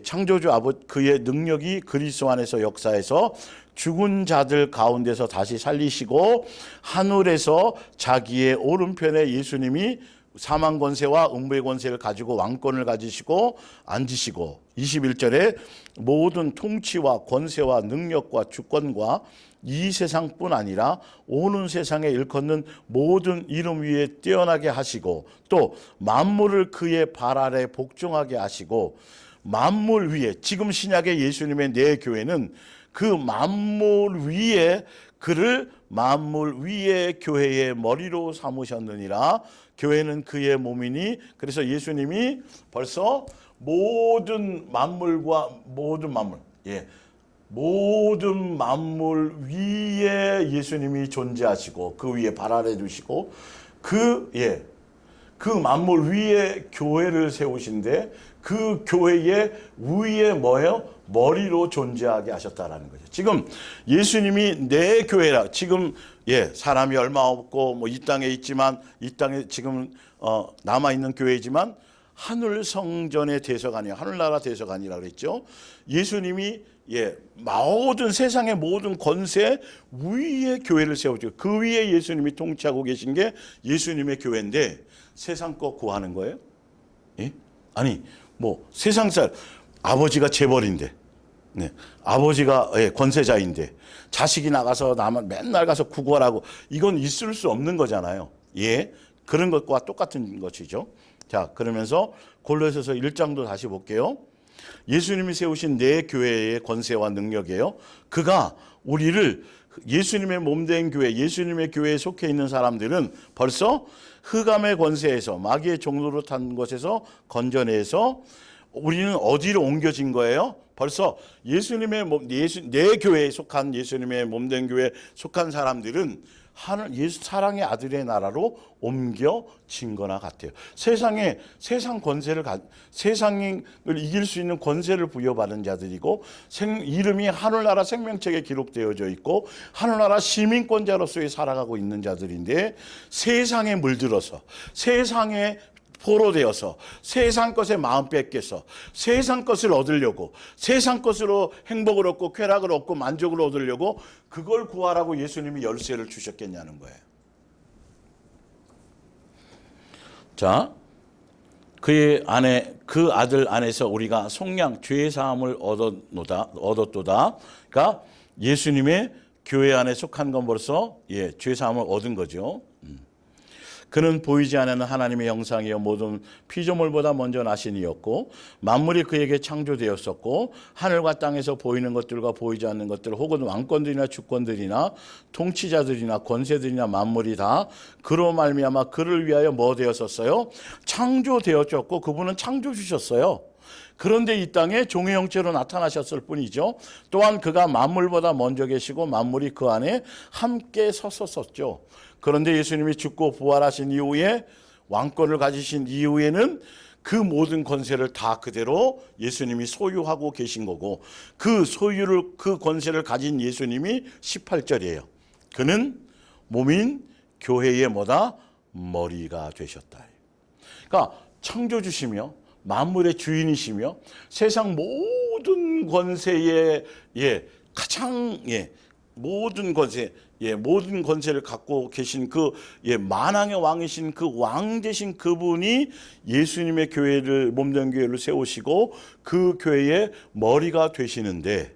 창조주 아버지 그의 능력이 그리스도 안에서 역사해서 죽은 자들 가운데서 다시 살리시고 하늘에서 자기의 오른편에 예수님이 사망 권세와 음부의 권세를 가지고 왕권을 가지시고 앉으시고, 21절에 모든 통치와 권세와 능력과 주권과 이 세상뿐 아니라 오는 세상에 일컫는 모든 이름 위에 뛰어나게 하시고 또 만물을 그의 발 아래 복종하게 하시고, 만물 위에, 지금 신약의 예수님의 내 교회는 그 만물 위에 그를 만물 위에 교회의 머리로 삼으셨느니라. 교회는 그의 몸이니. 그래서 예수님이 벌써 모든 만물과 모든 만물 위에 예수님이 존재하시고 그 위에 발 아래 두시고 그 만물 위에 교회를 세우신데 그 교회의 위에 뭐예요? 머리로 존재하게 하셨다라는 거죠. 지금 예수님이 내 교회라, 지금 사람이 얼마 없고 이 땅에 있지만, 이 땅에 지금 남아 있는 교회이지만 하늘 성전의 대서관이야, 하늘나라 대서관이라 그랬죠. 예수님이 모든 세상의 모든 권세 위에 교회를 세우죠. 그 위에 예수님이 통치하고 계신 게 예수님의 교회인데 세상 거 구하는 거예요? 아니 세상 살 아버지가 재벌인데, 아버지가 권세자인데 자식이 나가서 맨날 가서 구걸하고, 이건 있을 수 없는 거잖아요. 그런 것과 똑같은 것이죠. 자, 그러면서 골로새서 1장도 다시 볼게요. 예수님이 세우신 내 교회의 권세와 능력이에요. 그가 우리를 예수님의 몸된 교회, 예수님의 교회에 속해 있는 사람들은 벌써 흑암의 권세에서, 마귀의 종로로 탄 것에서 건져내서 우리는 어디로 옮겨진 거예요? 벌써 예수님의 내 교회에 속한, 예수님의 몸된 교회에 속한 사람들은 예수 사랑의 아들의 나라로 옮겨진 거나 같아요. 세상 권세를 세상을 이길 수 있는 권세를 부여받은 자들이고, 이름이 하늘나라 생명책에 기록되어져 있고 하늘나라 시민권자로서의 살아가고 있는 자들인데, 세상에 물들어서 세상에 포로되어서 세상 것에 마음 뺏겨서 세상 것을 얻으려고, 세상 것으로 행복을 얻고 쾌락을 얻고 만족을 얻으려고 그걸 구하라고 예수님이 열쇠를 주셨겠냐는 거예요. 자, 그의 안에, 그 아들 안에서 우리가 속량 죄 사함을 얻었도다. 그러니까 예수님의 교회 안에 속한 건 벌써 죄 사함을 얻은 거죠. 그는 보이지 않는 하나님의 형상이요 모든 피조물보다 먼저 나신 이였고 만물이 그에게 창조되었었고 하늘과 땅에서 보이는 것들과 보이지 않는 것들 혹은 왕권들이나 주권들이나 통치자들이나 권세들이나 만물이 다 그로 말미암아 그를 위하여 뭐 되었었어요? 창조되었었고 그분은 창조주셨어요. 그런데 이 땅에 종의 형체로 나타나셨을 뿐이죠. 또한 그가 만물보다 먼저 계시고 만물이 그 안에 함께 섰었죠. 그런데 예수님이 죽고 부활하신 이후에 왕권을 가지신 이후에는 그 모든 권세를 다 그대로 예수님이 소유하고 계신 거고 그 권세를 가진 예수님이 18절이에요. 그는 몸인 교회의 뭐다? 머리가 되셨다. 그러니까 창조주시며 만물의 주인이시며 세상 모든 권세의 가장 모든 권세를 갖고 계신 그 만왕의 왕이신 그 왕 되신 그분이 예수님의 교회를 몸된 교회를 세우시고 그 교회의 머리가 되시는데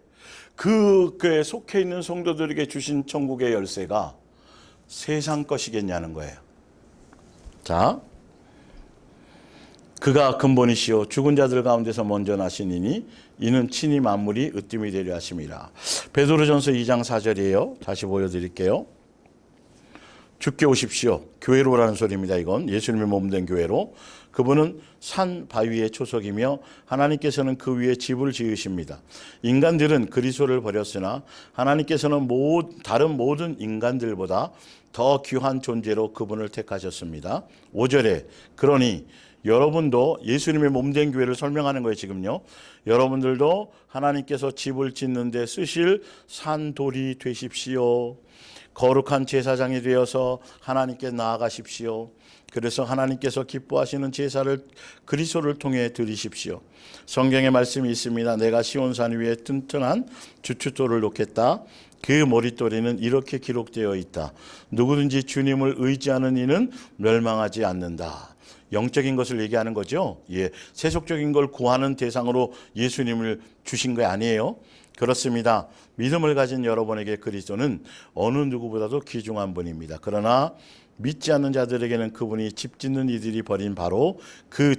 그 교회에 속해 있는 성도들에게 주신 천국의 열쇠가 세상 것이겠냐는 거예요. 자, 그가 근본이시요 죽은 자들 가운데서 먼저 나시니니 이는 친히 만물이 으뜸이 되려 하심이라. 베드로전서 2장 4절이에요. 다시 보여드릴게요. 주께 오십시오. 교회로라는 소리입니다. 이건 예수님의 몸된 교회로. 그분은 산 바위의 초석이며 하나님께서는 그 위에 집을 지으십니다. 인간들은 그리스도를 버렸으나 하나님께서는 다른 모든 인간들보다 더 귀한 존재로 그분을 택하셨습니다. 5절에 그러니 여러분도 예수님의 몸된 교회를 설명하는 거예요. 지금요. 여러분들도 하나님께서 집을 짓는 데 쓰실 산돌이 되십시오. 거룩한 제사장이 되어서 하나님께 나아가십시오. 그래서 하나님께서 기뻐하시는 제사를 그리스도를 통해 드리십시오. 성경에 말씀이 있습니다. 내가 시온산 위에 튼튼한 주춧돌을 놓겠다. 그 머릿돌에는 이렇게 기록되어 있다. 누구든지 주님을 의지하는 이는 멸망하지 않는다. 영적인 것을 얘기하는 거죠. 세속적인 걸 구하는 대상으로 예수님을 주신 거 아니에요. 그렇습니다. 믿음을 가진 여러분에게 그리스도는 어느 누구보다도 귀중한 분입니다. 그러나 믿지 않는 자들에게는 그분이 집 짓는 이들이 버린 바로 그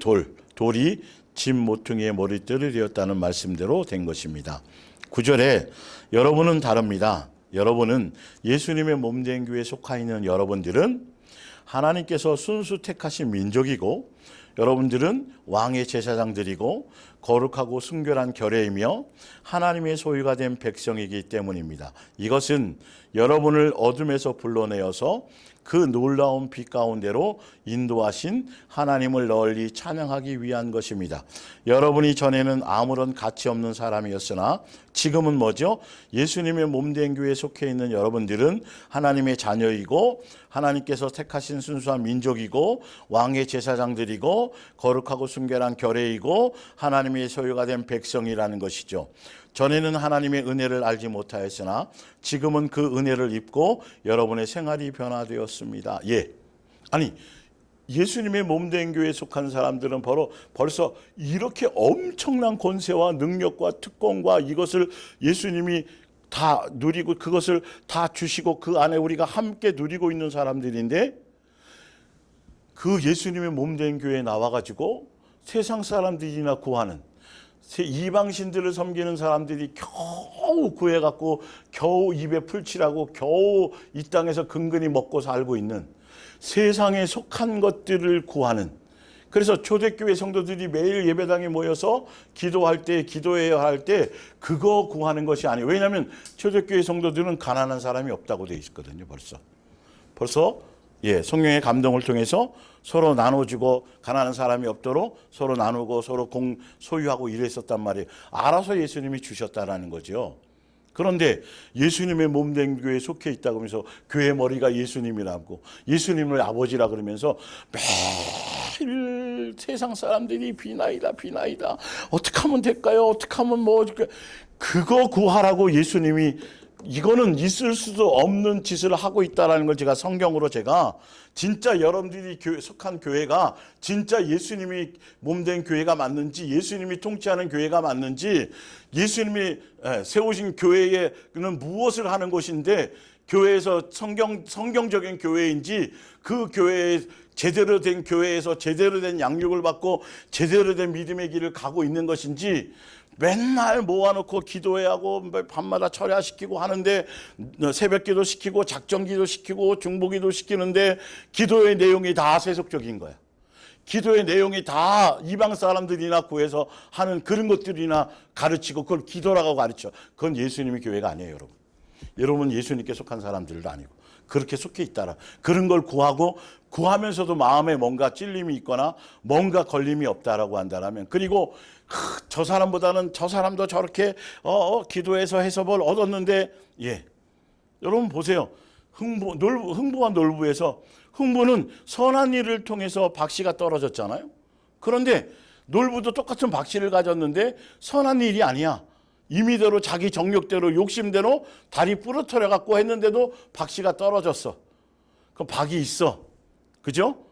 돌이 집 모퉁이의 머릿돌이 되었다는 말씀대로 된 것입니다. 9절에 여러분은 다릅니다. 여러분은 예수님의 몸된 교회에 속하 있는 여러분들은 하나님께서 순수 택하신 민족이고 여러분들은 왕의 제사장들이고 거룩하고 순결한 결례이며 하나님의 소유가 된 백성이기 때문입니다. 이것은 여러분을 어둠에서 불러내어서 그 놀라운 빛 가운데로 인도하신 하나님을 널리 찬양하기 위한 것입니다. 여러분이 전에는 아무런 가치 없는 사람이었으나 지금은 뭐죠? 예수님의 몸된 교회에 속해 있는 여러분들은 하나님의 자녀이고 하나님께서 택하신 순수한 민족이고 왕의 제사장들이고 거룩하고 순결한 결례이고 하나님의 소유가 된 백성이라는 것이죠. 전에는 하나님의 은혜를 알지 못하였으나 지금은 그 은혜를 입고 여러분의 생활이 변화되었습니다. 아니 예수님의 몸된 교회에 속한 사람들은 벌써 이렇게 엄청난 권세와 능력과 특권과 이것을 예수님이 다 누리고 그것을 다 주시고 그 안에 우리가 함께 누리고 있는 사람들인데 그 예수님의 몸된 교회에 나와가지고 세상 사람들이나 구하는 이방신들을 섬기는 사람들이 겨우 구해갖고 겨우 입에 풀칠하고 겨우 이 땅에서 근근히 먹고 살고 있는 세상에 속한 것들을 구하는, 그래서 초대교회 성도들이 매일 예배당에 모여서 기도해야 할 때 그거 구하는 것이 아니에요. 왜냐하면 초대교회 성도들은 가난한 사람이 없다고 되어 있거든요. 벌써 성령의 감동을 통해서 서로 나눠주고 가난한 사람이 없도록 서로 나누고 서로 소유하고 이랬었단 말이에요. 알아서 예수님이 주셨다라는 거죠. 그런데 예수님의 몸된 교회에 속해 있다고 하면서 교회 머리가 예수님이라고 예수님을 아버지라 그러면서 매일 세상 사람들이 비나이다 어떻게 하면 될까요? 어떻게 하면 그거 구하라고 예수님이 이거는 있을 수도 없는 짓을 하고 있다라는 걸 제가 성경으로 제가 진짜 여러분들이 속한 교회가 진짜 예수님이 몸된 교회가 맞는지, 예수님이 통치하는 교회가 맞는지, 예수님이 세우신 교회에는 무엇을 하는 것인데 교회에서 성경적인 교회인지, 그 교회에 제대로 된 교회에서 제대로 된 양육을 받고 제대로 된 믿음의 길을 가고 있는 것인지, 맨날 모아놓고 기도해야 하고 밤마다 철야시키고 하는데, 새벽기도 시키고 작정기도 시키고 중보기도 시키는데 기도의 내용이 다 세속적인 거야. 기도의 내용이 다 이방 사람들이나 구해서 하는 그런 것들이나 가르치고 그걸 기도라고 가르쳐. 그건 예수님의 교회가 아니에요, 여러분. 여러분 예수님께 속한 사람들도 아니고 그렇게 속해 있다라. 그런 걸 구하고 구하면서도 마음에 뭔가 찔림이 있거나 뭔가 걸림이 없다라고 한다라면, 그리고 저 사람보다는 저 사람도 저렇게 기도해서 해석을 얻었는데, 여러분 보세요. 흥부와 놀부에서 흥부는 선한 일을 통해서 박씨가 떨어졌잖아요. 그런데 놀부도 똑같은 박씨를 가졌는데 선한 일이 아니야. 임의대로 자기 정욕대로 욕심대로 다리 부러뜨려 갖고 했는데도 박씨가 떨어졌어. 그럼 박이 있어. 그죠?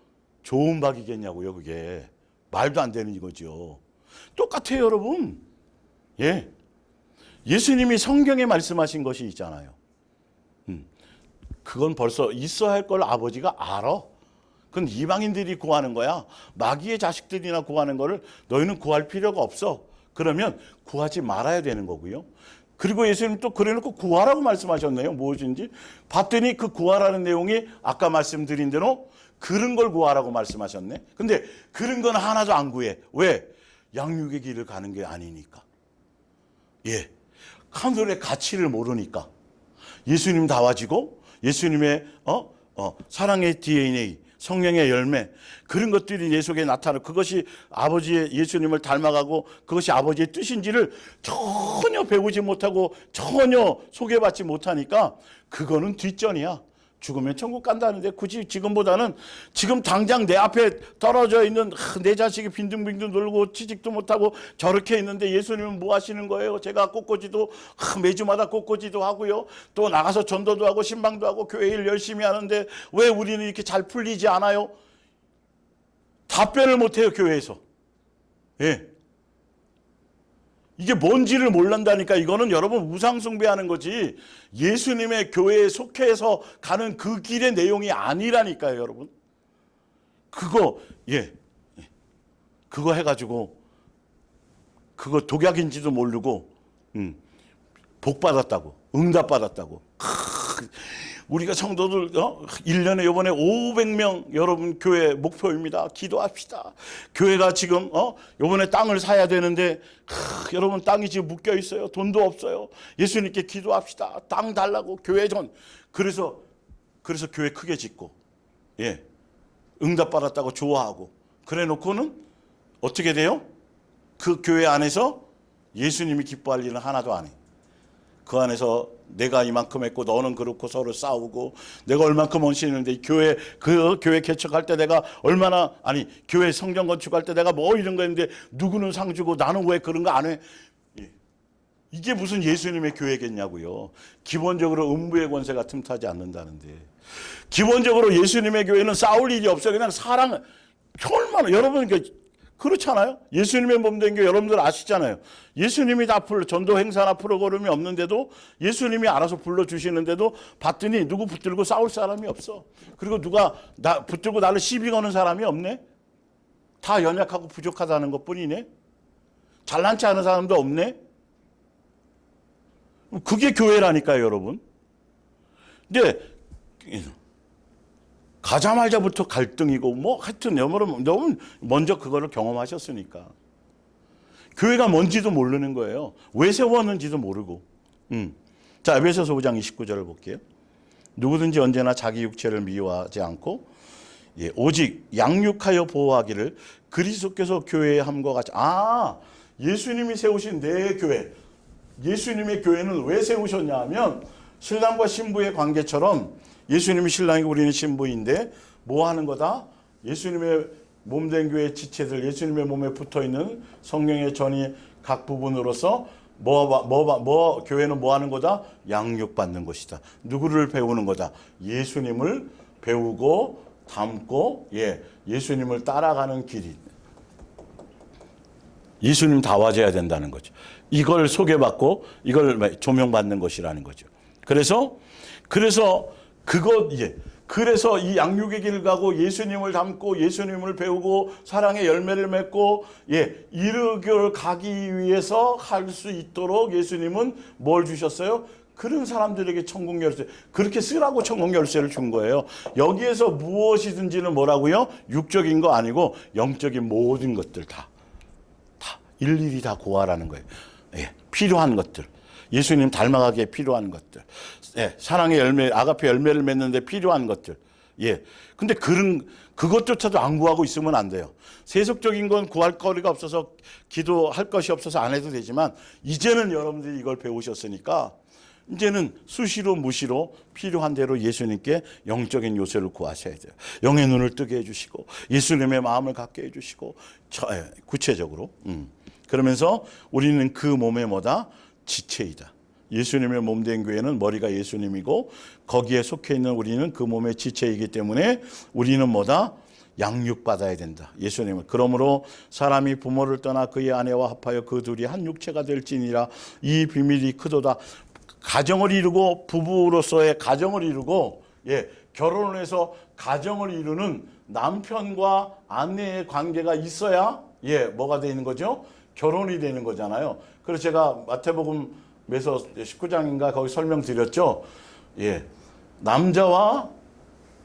좋은 박이겠냐고요, 그게. 말도 안 되는 이거죠. 똑같아요, 여러분. 예수님이 성경에 말씀하신 것이 있잖아요. 그건 벌써 있어야 할 걸 아버지가 알아. 그건 이방인들이 구하는 거야. 마귀의 자식들이나 구하는 거를 너희는 구할 필요가 없어. 그러면 구하지 말아야 되는 거고요. 그리고 예수님 또 그래놓고 구하라고 말씀하셨네요. 무엇인지 봤더니 그 구하라는 내용이 아까 말씀드린 대로 그런 걸 구하라고 말씀하셨네. 근데 그런 건 하나도 안 구해. 왜? 양육의 길을 가는 게 아니니까. 하늘의 가치를 모르니까. 예수님 다와지고 예수님의 사랑의 DNA, 성령의 열매, 그런 것들이 내 속에 나타나고 그것이 아버지의 예수님을 닮아가고 그것이 아버지의 뜻인지를 전혀 배우지 못하고 전혀 소개받지 못하니까 그거는 뒷전이야. 죽으면 천국 간다는데 굳이 지금보다는 지금 당장 내 앞에 떨어져 있는 내 자식이 빈둥빈둥 놀고 취직도 못하고 저렇게 있는데 예수님은 뭐 하시는 거예요? 제가 꽃꽂이도 매주마다 꽃꽂이도 하고요. 또 나가서 전도도 하고 신방도 하고 교회 일 열심히 하는데 왜 우리는 이렇게 잘 풀리지 않아요? 답변을 못해요, 교회에서. 이게 뭔지를 모른다니까. 이거는 여러분 우상숭배하는 거지 예수님의 교회에 속해서 가는 그 길의 내용이 아니라니까요, 여러분. 그거 해가지고 그거 독약인지도 모르고 복 받았다고, 응답 받았다고. 우리가 성도들 1년에 이번에 500명 여러분 교회 목표입니다. 기도합시다. 교회가 지금 이번에 땅을 사야 되는데 여러분 땅이 지금 묶여 있어요. 돈도 없어요. 예수님께 기도합시다. 땅 달라고 교회 전. 그래서 교회 크게 짓고 응답 받았다고 좋아하고 그래 놓고는 어떻게 돼요? 그 교회 안에서 예수님이 기뻐할 일은 하나도 안 해. 그 안에서 내가 이만큼 했고 너는 그렇고 서로 싸우고 내가 얼만큼 헌신했는데 그 교회 개척할 때 내가 얼마나 교회 성전 건축할 때 내가 뭐 이런 거 했는데 누구는 상 주고 나는 왜 그런 거 안 해? 이게 무슨 예수님의 교회겠냐고요. 기본적으로 음부의 권세가 틈타지 않는다는데 기본적으로 예수님의 교회는 싸울 일이 없어요. 그냥 사랑. 얼마나 여러분 그렇잖아요. 예수님의 몸된 교회 여러분들 아시잖아요. 예수님이 다 전도 행사나 프로그램이 없는데도 예수님이 알아서 불러주시는데도 봤더니 누구 붙들고 싸울 사람이 없어. 그리고 누가 붙들고 나를 시비 거는 사람이 없네. 다 연약하고 부족하다는 것뿐이네. 잘난치 않은 사람도 없네. 그게 교회라니까요, 여러분. 근데 가자마자부터 갈등이고 하여튼 너무 먼저 그거를 경험하셨으니까 교회가 뭔지도 모르는 거예요. 왜 세웠는지도 모르고. 자, 에베소서 5장 29절을 볼게요. 누구든지 언제나 자기 육체를 미워하지 않고 오직 양육하여 보호하기를 그리스도께서 교회에 함과 같이. 예수님이 세우신 내 교회. 예수님의 교회는 왜 세우셨냐 하면 신랑과 신부의 관계처럼 예수님이 신랑이고 우리는 신부인데 뭐 하는 거다? 예수님의 몸된 교회 지체들, 예수님의 몸에 붙어있는 성령의 전이 각 부분으로서 교회는 뭐 하는 거다? 양육받는 것이다. 누구를 배우는 거다? 예수님을 배우고 닮고, 예수님을 따라가는 길이. 예수님 닮아져야 된다는 거죠. 이걸 소개받고 이걸 조명받는 것이라는 거죠. 그래서 이 양육의 길을 가고 예수님을 닮고 예수님을 배우고 사랑의 열매를 맺고 이르기를 가기 위해서 할 수 있도록 예수님은 뭘 주셨어요? 그런 사람들에게 천국 열쇠, 그렇게 쓰라고 천국 열쇠를 준 거예요. 여기에서 무엇이든지는 뭐라고요? 육적인 거 아니고 영적인 모든 것들 다 일일이 다 고하라는 거예요. 필요한 것들, 예수님 닮아가기에 필요한 것들, 사랑의 열매, 아가페 열매를 맺는데 필요한 것들. 근데 그것조차도 안 구하고 있으면 안 돼요. 세속적인 건 구할 거리가 없어서, 기도할 것이 없어서 안 해도 되지만, 이제는 여러분들이 이걸 배우셨으니까 이제는 수시로 무시로 필요한 대로 예수님께 영적인 요소를 구하셔야 돼요. 영의 눈을 뜨게 해주시고 예수님의 마음을 갖게 해주시고, 구체적으로. 그러면서 우리는 그 몸의 뭐다? 지체이다. 예수님의 몸된 교회는 머리가 예수님이고 거기에 속해 있는 우리는 그 몸의 지체이기 때문에 우리는 뭐다? 양육받아야 된다. 예수님은 그러므로 사람이 부모를 떠나 그의 아내와 합하여 그 둘이 한 육체가 될지니라. 이 비밀이 크도다. 가정을 이루고 부부로서의 가정을 이루고 결혼을 해서 가정을 이루는 남편과 아내의 관계가 있어야 뭐가 되는 거죠? 결혼이 되는 거잖아요. 그래서 제가 마태복음에서 19장인가 거기 설명드렸죠. 남자와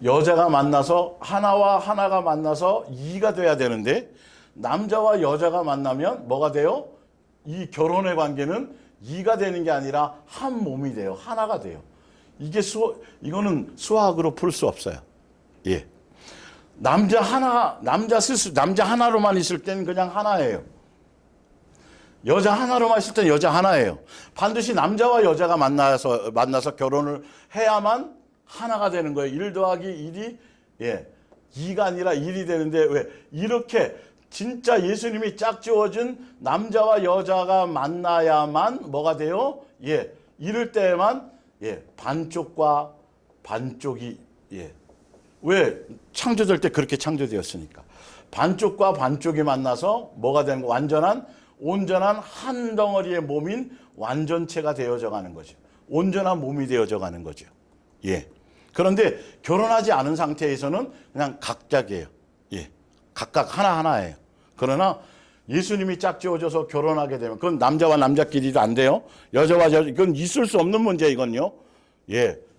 여자가 만나서 하나와 하나가 만나서 이가 돼야 되는데 남자와 여자가 만나면 뭐가 돼요? 이 결혼의 관계는 이가 되는 게 아니라 한 몸이 돼요. 하나가 돼요. 이거는 수학으로 풀 수 없어요. 남자 하나로만 있을 때는 그냥 하나예요. 여자 하나로만 있을 때는 여자 하나예요. 반드시 남자와 여자가 만나서 결혼을 해야만 하나가 되는 거예요. 1 더하기 1이 2가 아니라 1이 되는데 왜? 이렇게 진짜 예수님이 짝지어준 남자와 여자가 만나야만 뭐가 돼요? 이럴 때만 반쪽과 반쪽이 왜? 창조될 때 그렇게 창조되었으니까. 반쪽과 반쪽이 만나서 뭐가 되는 거? 온전한 한 덩어리의 몸인 완전체가 되어져 가는 거죠. 온전한 몸이 되어져 가는 거죠. 그런데 결혼하지 않은 상태에서는 그냥 각자예요. 각각 하나하나예요. 그러나 예수님이 짝지어져서 결혼하게 되면 그건 남자와 남자끼리도 안 돼요. 여자와 여자, 이건 있을 수 없는 문제 이건요.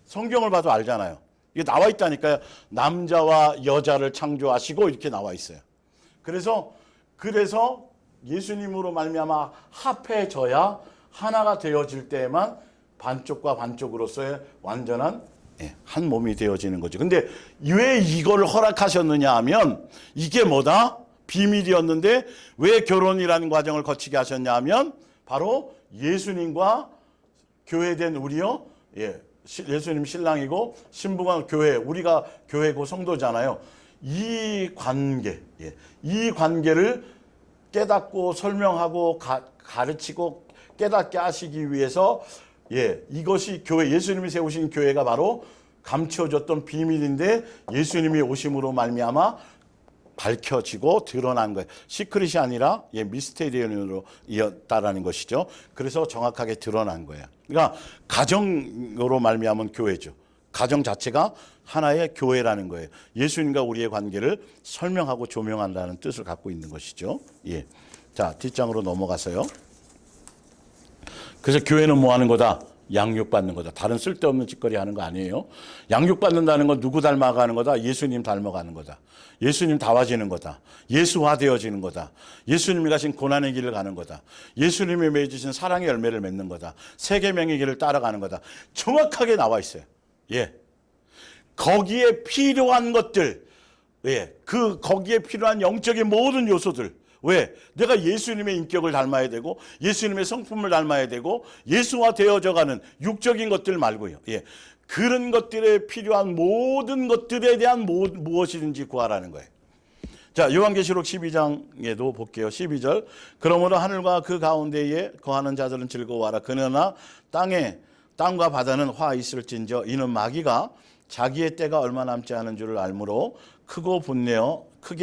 성경을 봐도 알잖아요. 이게 나와 있다니까요. 남자와 여자를 창조하시고 이렇게 나와 있어요. 그래서 예수님으로 말미암아 합해져야 하나가 되어질 때에만 반쪽과 반쪽으로서의 완전한 한 몸이 되어지는 거죠. 근데 왜 이걸 허락하셨느냐 하면 이게 뭐다? 비밀이었는데 왜 결혼이라는 과정을 거치게 하셨냐 하면 바로 예수님과 교회된 우리요. 예수님 신랑이고 신부가 교회, 우리가 교회고 성도잖아요. 이 관계를 깨닫고 설명하고 가르치고 깨닫게 하시기 위해서 이것이 교회, 예수님이 세우신 교회가 바로 감춰졌던 비밀인데 예수님이 오심으로 말미암아 밝혀지고 드러난 거예요. 시크릿이 아니라 미스테리언으로 이었다라는 것이죠. 그래서 정확하게 드러난 거예요. 그러니까 가정으로 말미암은 교회죠. 가정 자체가 하나의 교회라는 거예요. 예수님과 우리의 관계를 설명하고 조명한다는 뜻을 갖고 있는 것이죠. 자, 뒷장으로 넘어가서요. 그래서 교회는 뭐 하는 거다? 양육받는 거다. 다른 쓸데없는 짓거리 하는 거 아니에요. 양육받는다는 건 누구 닮아가는 거다? 예수님 닮아가는 거다. 예수님 닮아지는 거다. 예수화되어지는 거다. 예수님이 가신 고난의 길을 가는 거다. 예수님이 맺으신 사랑의 열매를 맺는 거다. 세계명의 길을 따라가는 거다. 정확하게 나와 있어요. 거기에 필요한 것들, 거기에 필요한 영적인 모든 요소들. 왜? 내가 예수님의 인격을 닮아야 되고 예수님의 성품을 닮아야 되고 예수화 되어져가는 육적인 것들 말고요. 그런 것들에 필요한 모든 것들에 대한 무엇이든지 구하라는 거예요. 자, 요한계시록 12장에도 볼게요. 12절. 그러므로 하늘과 그 가운데에 거하는 자들은 즐거워하라. 그러나 땅과 바다는 화 있을진저 이는 마귀가 자기의 때가 얼마 남지 않은 줄을 알므로 크게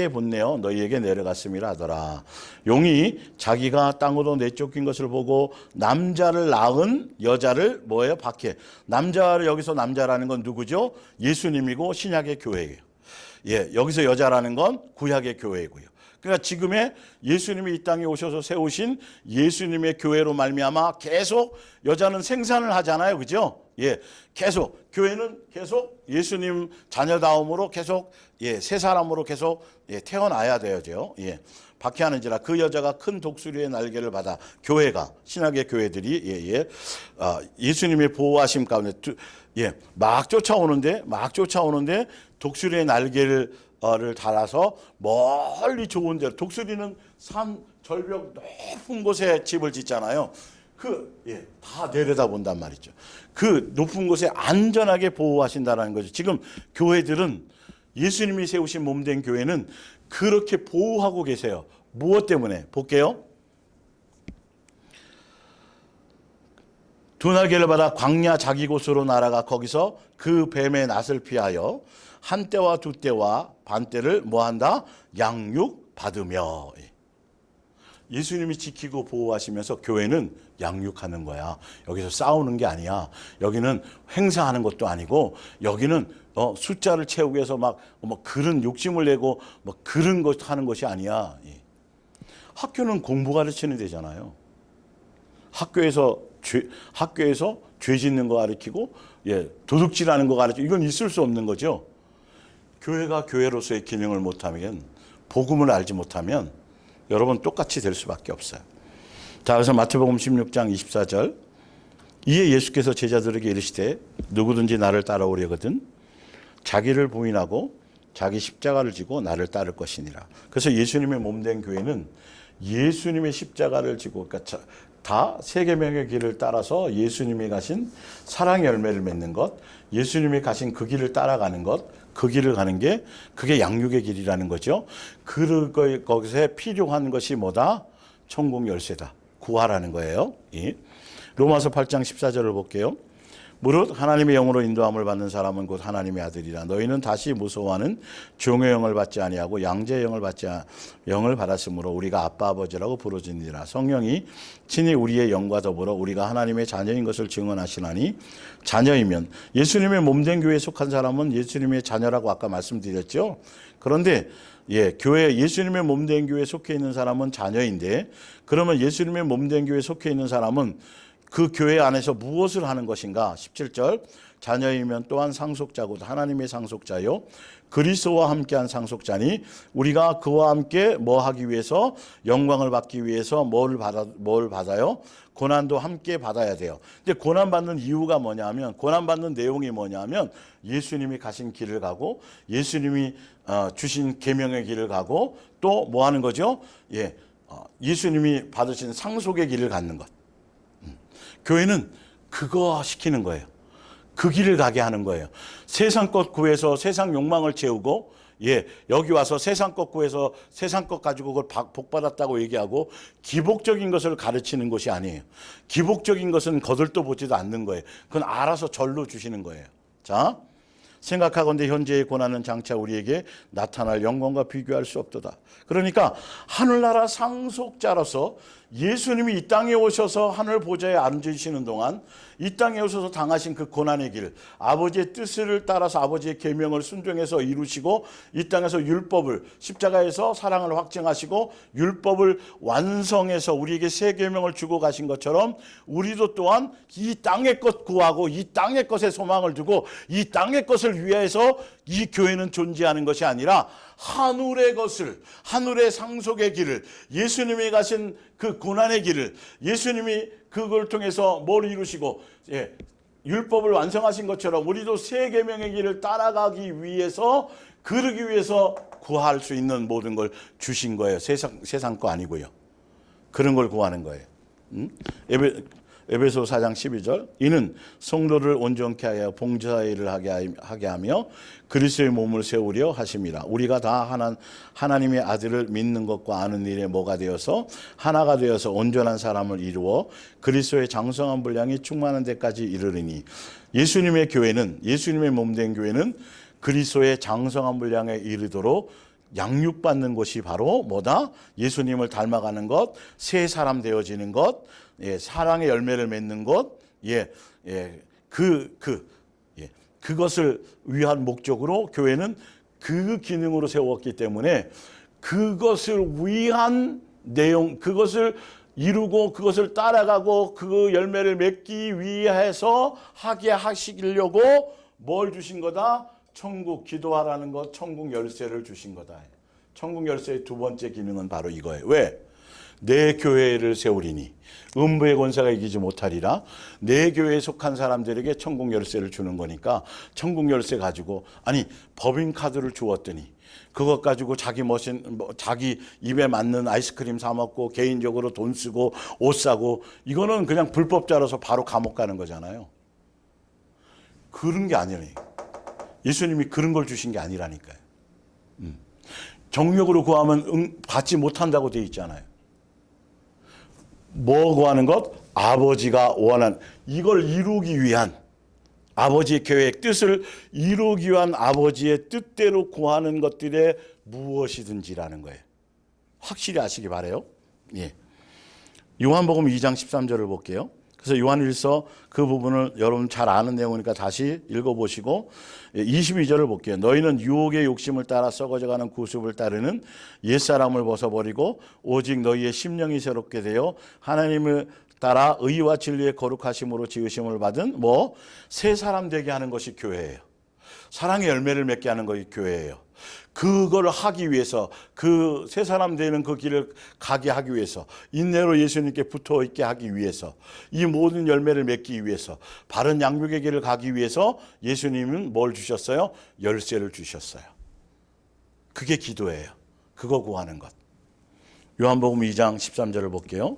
분내어 너희에게 내려갔음이라 하더라. 용이 자기가 땅으로 내쫓긴 것을 보고 남자를 낳은 여자를 뭐예요? 박해. 남자를, 여기서 남자라는 건 누구죠? 예수님이고 신약의 교회예요. 예, 여기서 여자라는 건 구약의 교회고요. 그러니까 지금의 예수님이 이 땅에 오셔서 세우신 예수님의 교회로 말미암아 계속 여자는 생산을 하잖아요. 그죠? 예, 계속 교회는 계속 예수님 자녀다움으로 계속 새 사람으로 계속 태어나야 되죠. 예. 박해하는지라 그 여자가 큰 독수리의 날개를 받아 교회가 신약의 교회들이 예수님의 보호하심 가운데 막 쫓아오는데 독수리의 날개를 달아서 멀리 좋은 데로, 독수리는 산 절벽 높은 곳에 집을 짓잖아요. 다 내려다 본단 말이죠. 그 높은 곳에 안전하게 보호하신다는 거죠. 지금 교회들은, 예수님이 세우신 몸된 교회는 그렇게 보호하고 계세요. 무엇 때문에? 볼게요. 두 날개를 받아 광야 자기 곳으로 날아가 거기서 그 뱀의 낫을 피하여 한 때와 두 때와 반 때를 뭐한다? 양육받으며. 예수님이 지키고 보호하시면서 교회는 양육하는 거야. 여기서 싸우는 게 아니야. 여기는 행사하는 것도 아니고, 여기는 숫자를 채우기 위해서 막 그런 욕심을 내고 그런 것 하는 것이 아니야. 학교는 공부 가르치는 데잖아요. 학교에서 죄 짓는 거 가르치고 도둑질하는 거 가르치고, 이건 있을 수 없는 거죠. 교회가 교회로서의 기능을 못하면, 복음을 알지 못하면 여러분 똑같이 될 수밖에 없어요. 자, 그래서 마태복음 16장 24절. 이에 예수께서 제자들에게 이르시되 누구든지 나를 따라오려거든 자기를 부인하고 자기 십자가를 지고 나를 따를 것이니라. 그래서 예수님의 몸된 교회는 예수님의 십자가를 지고, 그러니까 다 세계명의 길을 따라서 예수님이 가신 사랑의 열매를 맺는 것, 예수님이 가신 그 길을 따라가는 것, 그 길을 가는 게 그게 양육의 길이라는 거죠. 거기서 필요한 것이 뭐다? 천국 열쇠다. 구하라는 거예요. 로마서 8장 14절을 볼게요. 무릇 하나님의 영으로 인도함을 받는 사람은 곧 하나님의 아들이라. 너희는 다시 무서워하는 종의 영을 받지 아니하고 양자의 영을 받았으므로 우리가 아빠 아버지라고 부르짖느니라. 성령이 친히 우리의 영과 더불어 우리가 하나님의 자녀인 것을 증언하시나니, 자녀이면, 예수님의 몸된 교회에 속한 사람은 예수님의 자녀라고 아까 말씀드렸죠. 그런데 교회, 예수님의 몸된 교회에 속해 있는 사람은 자녀인데, 그러면 예수님의 몸된 교회에 속해 있는 사람은 그 교회 안에서 무엇을 하는 것인가? 17절. 자녀이면 또한 상속자고 하나님의 상속자요 그리스도와 함께한 상속자니, 우리가 그와 함께 뭐 하기 위해서? 영광을 받기 위해서 뭘 받아요? 고난도 함께 받아야 돼요. 근데 고난 받는 이유가 뭐냐면, 고난 받는 내용이 뭐냐면, 예수님이 가신 길을 가고 예수님이 주신 계명의 길을 가고, 또 뭐 하는 거죠? 예수님이 받으신 상속의 길을 갖는 것. 교회는 그거 시키는 거예요. 그 길을 가게 하는 거예요. 세상 것 구해서 세상 욕망을 채우고, 여기 와서 세상 것 구해서 세상 것 가지고 그걸 복 받았다고 얘기하고, 기복적인 것을 가르치는 것이 아니에요. 기복적인 것은 거들떠 보지도 않는 거예요. 그건 알아서 절로 주시는 거예요. 자, 생각하건대 현재의 고난은 장차 우리에게 나타날 영광과 비교할 수 없도다. 그러니까 하늘나라 상속자로서 예수님이 이 땅에 오셔서 하늘 보좌에 앉으시는 동안 이 땅에 오셔서 당하신 그 고난의 길, 아버지의 뜻을 따라서 아버지의 계명을 순종해서 이루시고, 이 땅에서 율법을, 십자가에서 사랑을 확증하시고 율법을 완성해서 우리에게 새 계명을 주고 가신 것처럼, 우리도 또한 이 땅의 것 구하고 이 땅의 것에 소망을 두고 이 땅의 것을 위해서 이 교회는 존재하는 것이 아니라, 하늘의 것을, 하늘의 상속의 길을, 예수님이 가신 그 고난의 길을, 예수님이 그걸 통해서 뭘 이루시고 율법을 완성하신 것처럼 우리도 새 계명의 길을 따라가기 위해서, 그러기 위해서 구할 수 있는 모든 걸 주신 거예요. 세상 거 아니고요. 그런 걸 구하는 거예요. 에베소 4장 12절 이는 성도를 온전케 하여 봉사일을 하게 하며 그리스도의 몸을 세우려 하심이라. 우리가 다 하나님의 아들을 믿는 것과 아는 일에 뭐가 되어서 하나가 되어서 온전한 사람을 이루어 그리스도의 장성한 분량이 충만한 데까지 이르리니. 예수님의 교회는, 예수님의 몸된 교회는 그리스도의 장성한 분량에 이르도록 양육받는 것이 바로 뭐다? 예수님을 닮아가는 것, 새 사람 되어지는 것, 사랑의 열매를 맺는 것, 그것을 위한 목적으로 교회는 그 기능으로 세웠기 때문에 그것을 위한 내용, 그것을 이루고 그것을 따라가고 그 열매를 맺기 위해서 하게 하시려고 뭘 주신 거다? 천국 기도하라는 것, 천국 열쇠를 주신 거다. 천국 열쇠의 두 번째 기능은 바로 이거예요. 왜? 내 교회를 세우리니 음부의 권세가 이기지 못하리라. 내 교회에 속한 사람들에게 천국 열쇠를 주는 거니까 천국 열쇠 가지고, 아니 법인카드를 주었더니 그것 가지고 자기 자기 입에 맞는 아이스크림 사 먹고 개인적으로 돈 쓰고 옷 사고, 이거는 그냥 불법자로서 바로 감옥 가는 거잖아요. 그런 게 아니라니까. 예수님이 그런 걸 주신 게 아니라니까요. 정력으로 구하면 받지 못한다고 돼 있잖아요. 뭐 구하는 것? 아버지가 원하는, 이걸 이루기 위한, 아버지의 계획, 뜻을 이루기 위한 아버지의 뜻대로 구하는 것들에 무엇이든지라는 거예요. 확실히 아시기 바라요. 예. 요한복음 2장 13절을 볼게요. 그래서 요한일서 그 부분을 여러분 잘 아는 내용이니까 다시 읽어보시고 22절을 볼게요. 너희는 유혹의 욕심을 따라 썩어져가는 구습을 따르는 옛사람을 벗어버리고 오직 너희의 심령이 새롭게 되어 하나님을 따라 의와 진리의 거룩하심으로 지으심을 받은 새 사람 되게 하는 것이 교회예요. 사랑의 열매를 맺게 하는 것이 교회예요. 그걸 하기 위해서, 그 새 사람 되는 그 길을 가게 하기 위해서, 인내로 예수님께 붙어 있게 하기 위해서, 이 모든 열매를 맺기 위해서, 바른 양육의 길을 가기 위해서 예수님은 뭘 주셨어요? 열쇠를 주셨어요. 그게 기도예요. 그거 구하는 것. 요한복음 2장 13절을 볼게요.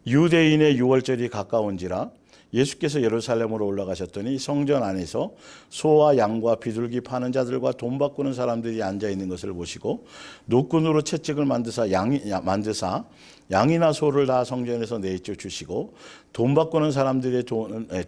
유대인의 유월절이 가까운지라 예수께서 예루살렘으로 올라가셨더니 성전 안에서 소와 양과 비둘기 파는 자들과 돈 바꾸는 사람들이 앉아 있는 것을 보시고 노끈으로 채찍을 만드사 양이나 소를 다 성전에서 내쫓 주시고 돈 바꾸는 사람들의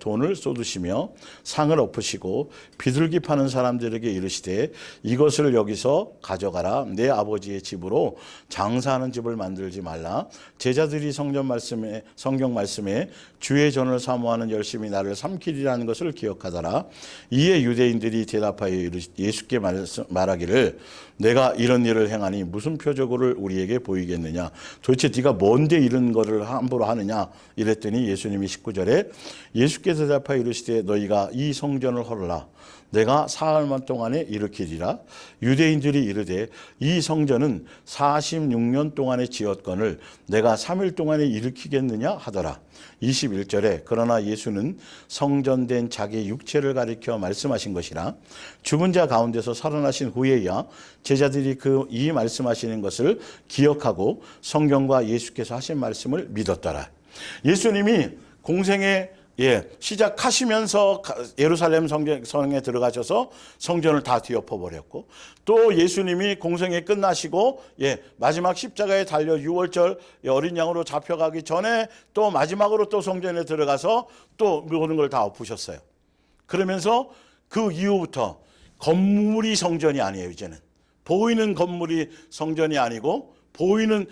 돈을 쏟으시며 상을 엎으시고 비둘기 파는 사람들에게 이르시되 이것을 여기서 가져가라. 내 아버지의 집으로 장사하는 집을 만들지 말라. 제자들이 성경 말씀에 주의 전을 사모하는 열심히 나를 삼키리라는 것을 기억하더라. 이에 유대인들이 대답하여 예수께 말하기를 내가 이런 일을 행하니 무슨 표적을 우리에게 보이겠느냐. 도대체 네가 뭔데 이런 거를 함부로 하느냐 이랬더니 예수님이 19절에 예수께서 대답하여 이르시되 너희가 이 성전을 헐라. 내가 사흘만 동안에 일으키리라. 유대인들이 이르되 이 성전은 46년 동안에 지었거늘 내가 3일 동안에 일으키겠느냐 하더라. 21절에 그러나 예수는 성전된 자기 육체를 가리켜 말씀하신 것이라. 죽은 자 가운데서 살아나신 후에야 제자들이 이 말씀하시는 것을 기억하고 성경과 예수께서 하신 말씀을 믿었더라. 예수님이 공생에 시작하시면서 예루살렘 성에 들어가셔서 성전을 다 뒤엎어버렸고, 또 예수님이 공생에 끝나시고 마지막 십자가에 달려 유월절 어린 양으로 잡혀가기 전에 또 마지막으로 또 성전에 들어가서 또 모든 걸 다 엎으셨어요. 그러면서 그 이후부터 건물이 성전이 아니에요. 이제는 보이는 건물이 성전이 아니고, 보이는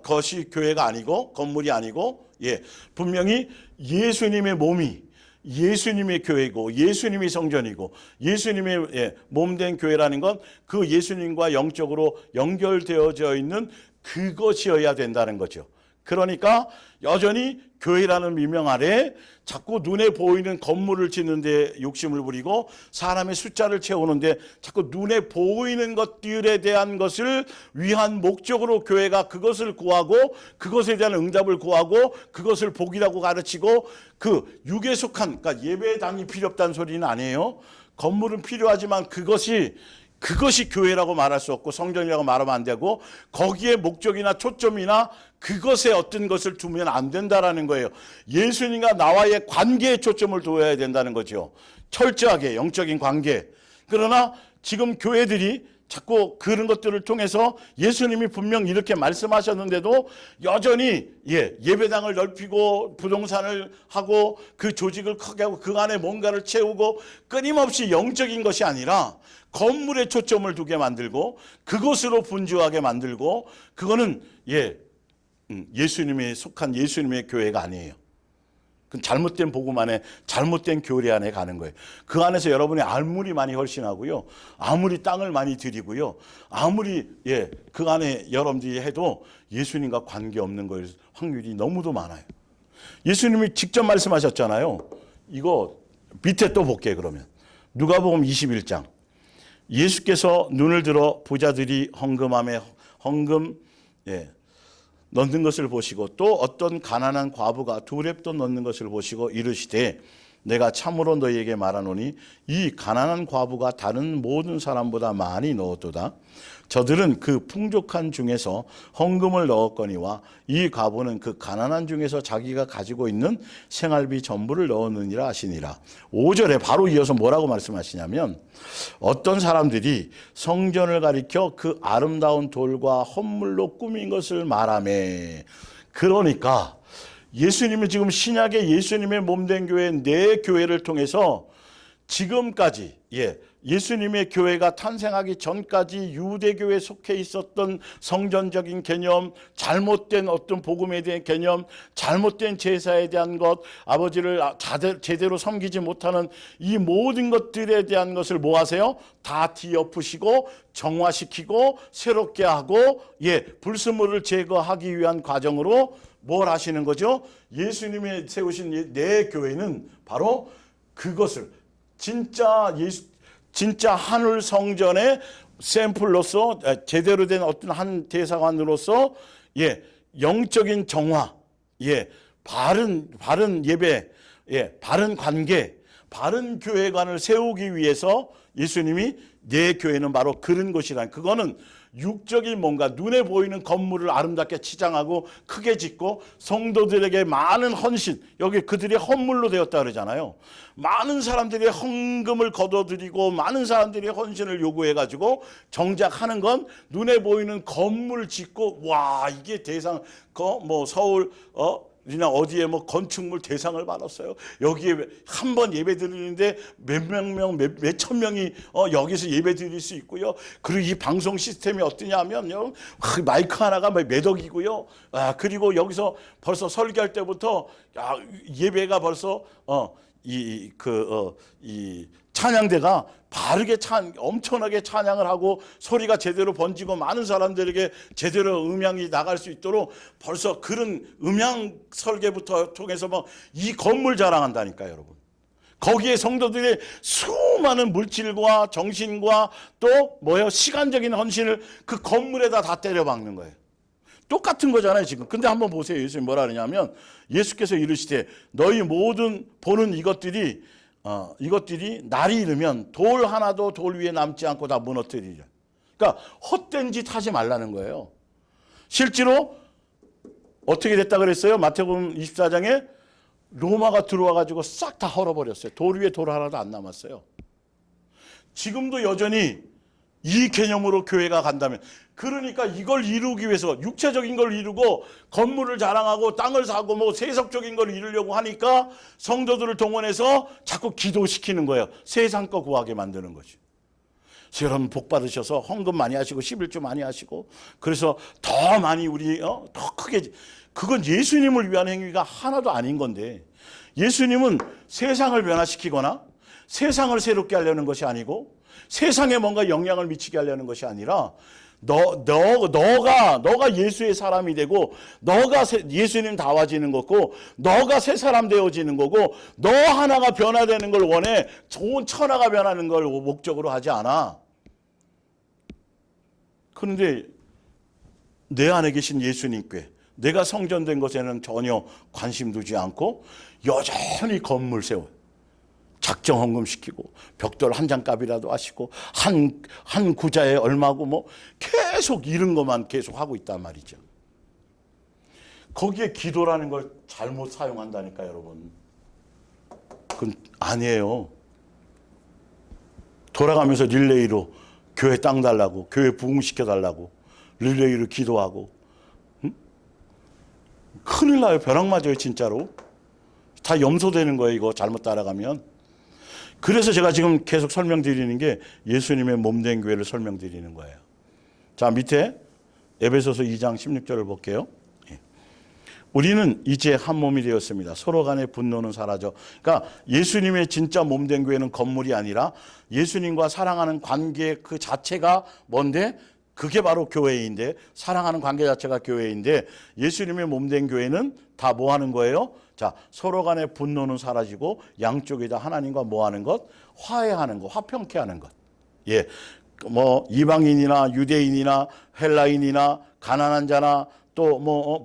것이 교회가 아니고 건물이 아니고, 분명히 예수님의 몸이 예수님의 교회고 예수님이 성전이고 예수님의 몸된 교회라는 건 그 예수님과 영적으로 연결되어져 있는 그것이어야 된다는 거죠. 그러니까 여전히 교회라는 미명 아래 자꾸 눈에 보이는 건물을 짓는데 욕심을 부리고 사람의 숫자를 채우는데 자꾸 눈에 보이는 것들에 대한 것을 위한 목적으로 교회가 그것을 구하고 그것에 대한 응답을 구하고 그것을 복이라고 가르치고 그 육에 속한, 그러니까 예배당이 필요 없다는 소리는 아니에요. 건물은 필요하지만 그것이 그것이 교회라고 말할 수 없고 성전이라고 말하면 안 되고 거기에 목적이나 초점이나 그것에 어떤 것을 두면 안 된다라는 거예요. 예수님과 나와의 관계에 초점을 둬야 된다는 거죠. 철저하게 영적인 관계. 그러나 지금 교회들이 자꾸 그런 것들을 통해서 예수님이 분명 이렇게 말씀하셨는데도 여전히 예배당을 넓히고 부동산을 하고 그 조직을 크게 하고 그 안에 뭔가를 채우고 끊임없이 영적인 것이 아니라 건물에 초점을 두게 만들고 그것으로 분주하게 만들고 그거는 예수님에 속한 예수님의 교회가 아니에요. 그 잘못된 복음 안에 잘못된 교리 안에 가는 거예요. 그 안에서 여러분이 아무리 많이 헌신하고요, 아무리 땅을 많이 드리고요, 아무리 그 안에 여러분들이 해도 예수님과 관계 없는 걸 확률이 너무도 많아요. 예수님이 직접 말씀하셨잖아요. 이거 밑에 또 볼게요. 그러면 누가복음 21장. 예수께서 눈을 들어 부자들이 헌금함에 헌금 넣는 것을 보시고 또 어떤 가난한 과부가 2렙돈 넣는 것을 보시고 이르시되 내가 참으로 너희에게 말하노니 이 가난한 과부가 다른 모든 사람보다 많이 넣었도다. 저들은 그 풍족한 중에서 헌금을 넣었거니와 이 과부는 그 가난한 중에서 자기가 가지고 있는 생활비 전부를 넣었느니라 하시니라. 5절에 바로 이어서 뭐라고 말씀하시냐면 어떤 사람들이 성전을 가리켜 그 아름다운 돌과 헌물로 꾸민 것을 말하매. 그러니까 예수님은 지금 신약의 예수님의 몸된 교회 내 교회를 통해서 지금까지 예수님의 교회가 탄생하기 전까지 유대교에 속해 있었던 성전적인 개념, 잘못된 어떤 복음에 대한 개념, 잘못된 제사에 대한 것, 아버지를 제대로 섬기지 못하는 이 모든 것들에 대한 것을 뭐 하세요? 다 뒤엎으시고 정화시키고 새롭게 하고 불순물을 제거하기 위한 과정으로 뭘 하시는 거죠? 예수님이 세우신 내 교회는 바로 그것을 진짜 하늘 성전의 샘플로서 제대로 된 어떤 한 대사관으로서 영적인 정화, 바른 예배, 바른 관계, 바른 교회관을 세우기 위해서 예수님이 내 교회는 바로 그런 것이란, 그거는 육적인 뭔가 눈에 보이는 건물을 아름답게 치장하고 크게 짓고 성도들에게 많은 헌신, 여기 그들의 헌물로 되었다 그러잖아요. 많은 사람들이 헌금을 거둬들이고 많은 사람들이 헌신을 요구해가지고 정작 하는 건 눈에 보이는 건물 짓고 와 이게 대상 뭐 서울 이나 어디에 뭐 건축물 대상을 받았어요. 여기에 한 번 예배 드리는데 몇천 명이 여기서 예배 드릴 수 있고요. 그리고 이 방송 시스템이 어떠냐면 마이크 하나가 몇 억이고요. 그리고 여기서 벌써 설교할 때부터 예배가 벌써 이 찬양대가 바르게 엄청나게 찬양을 하고 소리가 제대로 번지고 많은 사람들에게 제대로 음향이 나갈 수 있도록 벌써 그런 음향 설계부터 통해서 막 이 건물 자랑한다니까요, 여러분. 거기에 성도들의 수많은 물질과 정신과 또 시간적인 헌신을 그 건물에다 다 때려박는 거예요. 똑같은 거잖아요, 지금. 근데 한번 보세요. 예수님 뭐라 그러냐면 예수께서 이르시되 너희 모든 보는 이것들이 날이 이르면 돌 하나도 돌 위에 남지 않고 다 무너뜨리리라. 그러니까 헛된 짓 하지 말라는 거예요. 실제로 어떻게 됐다 그랬어요? 마태복음 24장에 로마가 들어와 가지고 싹 다 헐어버렸어요. 돌 위에 돌 하나도 안 남았어요. 지금도 여전히 이 개념으로 교회가 간다면, 그러니까 이걸 이루기 위해서 육체적인 걸 이루고 건물을 자랑하고 땅을 사고 뭐 세속적인 걸 이루려고 하니까 성도들을 동원해서 자꾸 기도시키는 거예요. 세상 거 구하게 만드는 거지. 여러분 복 받으셔서 헌금 많이 하시고 11조 많이 하시고 그래서 더 많이 우리 더 크게, 그건 예수님을 위한 행위가 하나도 아닌 건데, 예수님은 세상을 변화시키거나 세상을 새롭게 하려는 것이 아니고 세상에 뭔가 영향을 미치게 하려는 것이 아니라 너가 예수의 사람이 되고 너가 예수님 다워지는 거고 너가 새 사람 되어지는 거고 너 하나가 변화되는 걸 원해. 좋은 천하가 변하는 걸 목적으로 하지 않아. 그런데 내 안에 계신 예수님께 내가 성전된 것에는 전혀 관심 두지 않고 여전히 건물 세워요. 작정 헌금시키고 벽돌 한 장값이라도 하시고 한 구자에 얼마고 뭐 계속 이런 것만 계속 하고 있단 말이죠. 거기에 기도라는 걸 잘못 사용한다니까 여러분. 그건 아니에요. 돌아가면서 릴레이로 교회 땅 달라고, 교회 부흥시켜 달라고 릴레이로 기도하고, 응? 큰일 나요. 벼락 맞아요 진짜로. 다 염소되는 거예요 이거 잘못 따라가면. 그래서 제가 지금 계속 설명드리는 게 예수님의 몸된 교회를 설명드리는 거예요. 자, 밑에 에베소서 2장 16절을 볼게요. 우리는 이제 한 몸이 되었습니다. 서로 간의 분노는 사라져. 그러니까 예수님의 진짜 몸된 교회는 건물이 아니라 예수님과 사랑하는 관계 그 자체가 뭔데? 그게 바로 교회인데, 사랑하는 관계 자체가 교회인데, 예수님의 몸된 교회는 다 뭐 하는 거예요? 자, 서로 간의 분노는 사라지고 양쪽이 다 하나님과 뭐 하는 것? 화해하는 것, 화평케 하는 것. 예. 뭐 이방인이나 유대인이나 헬라인이나 가난한 자나 또 뭐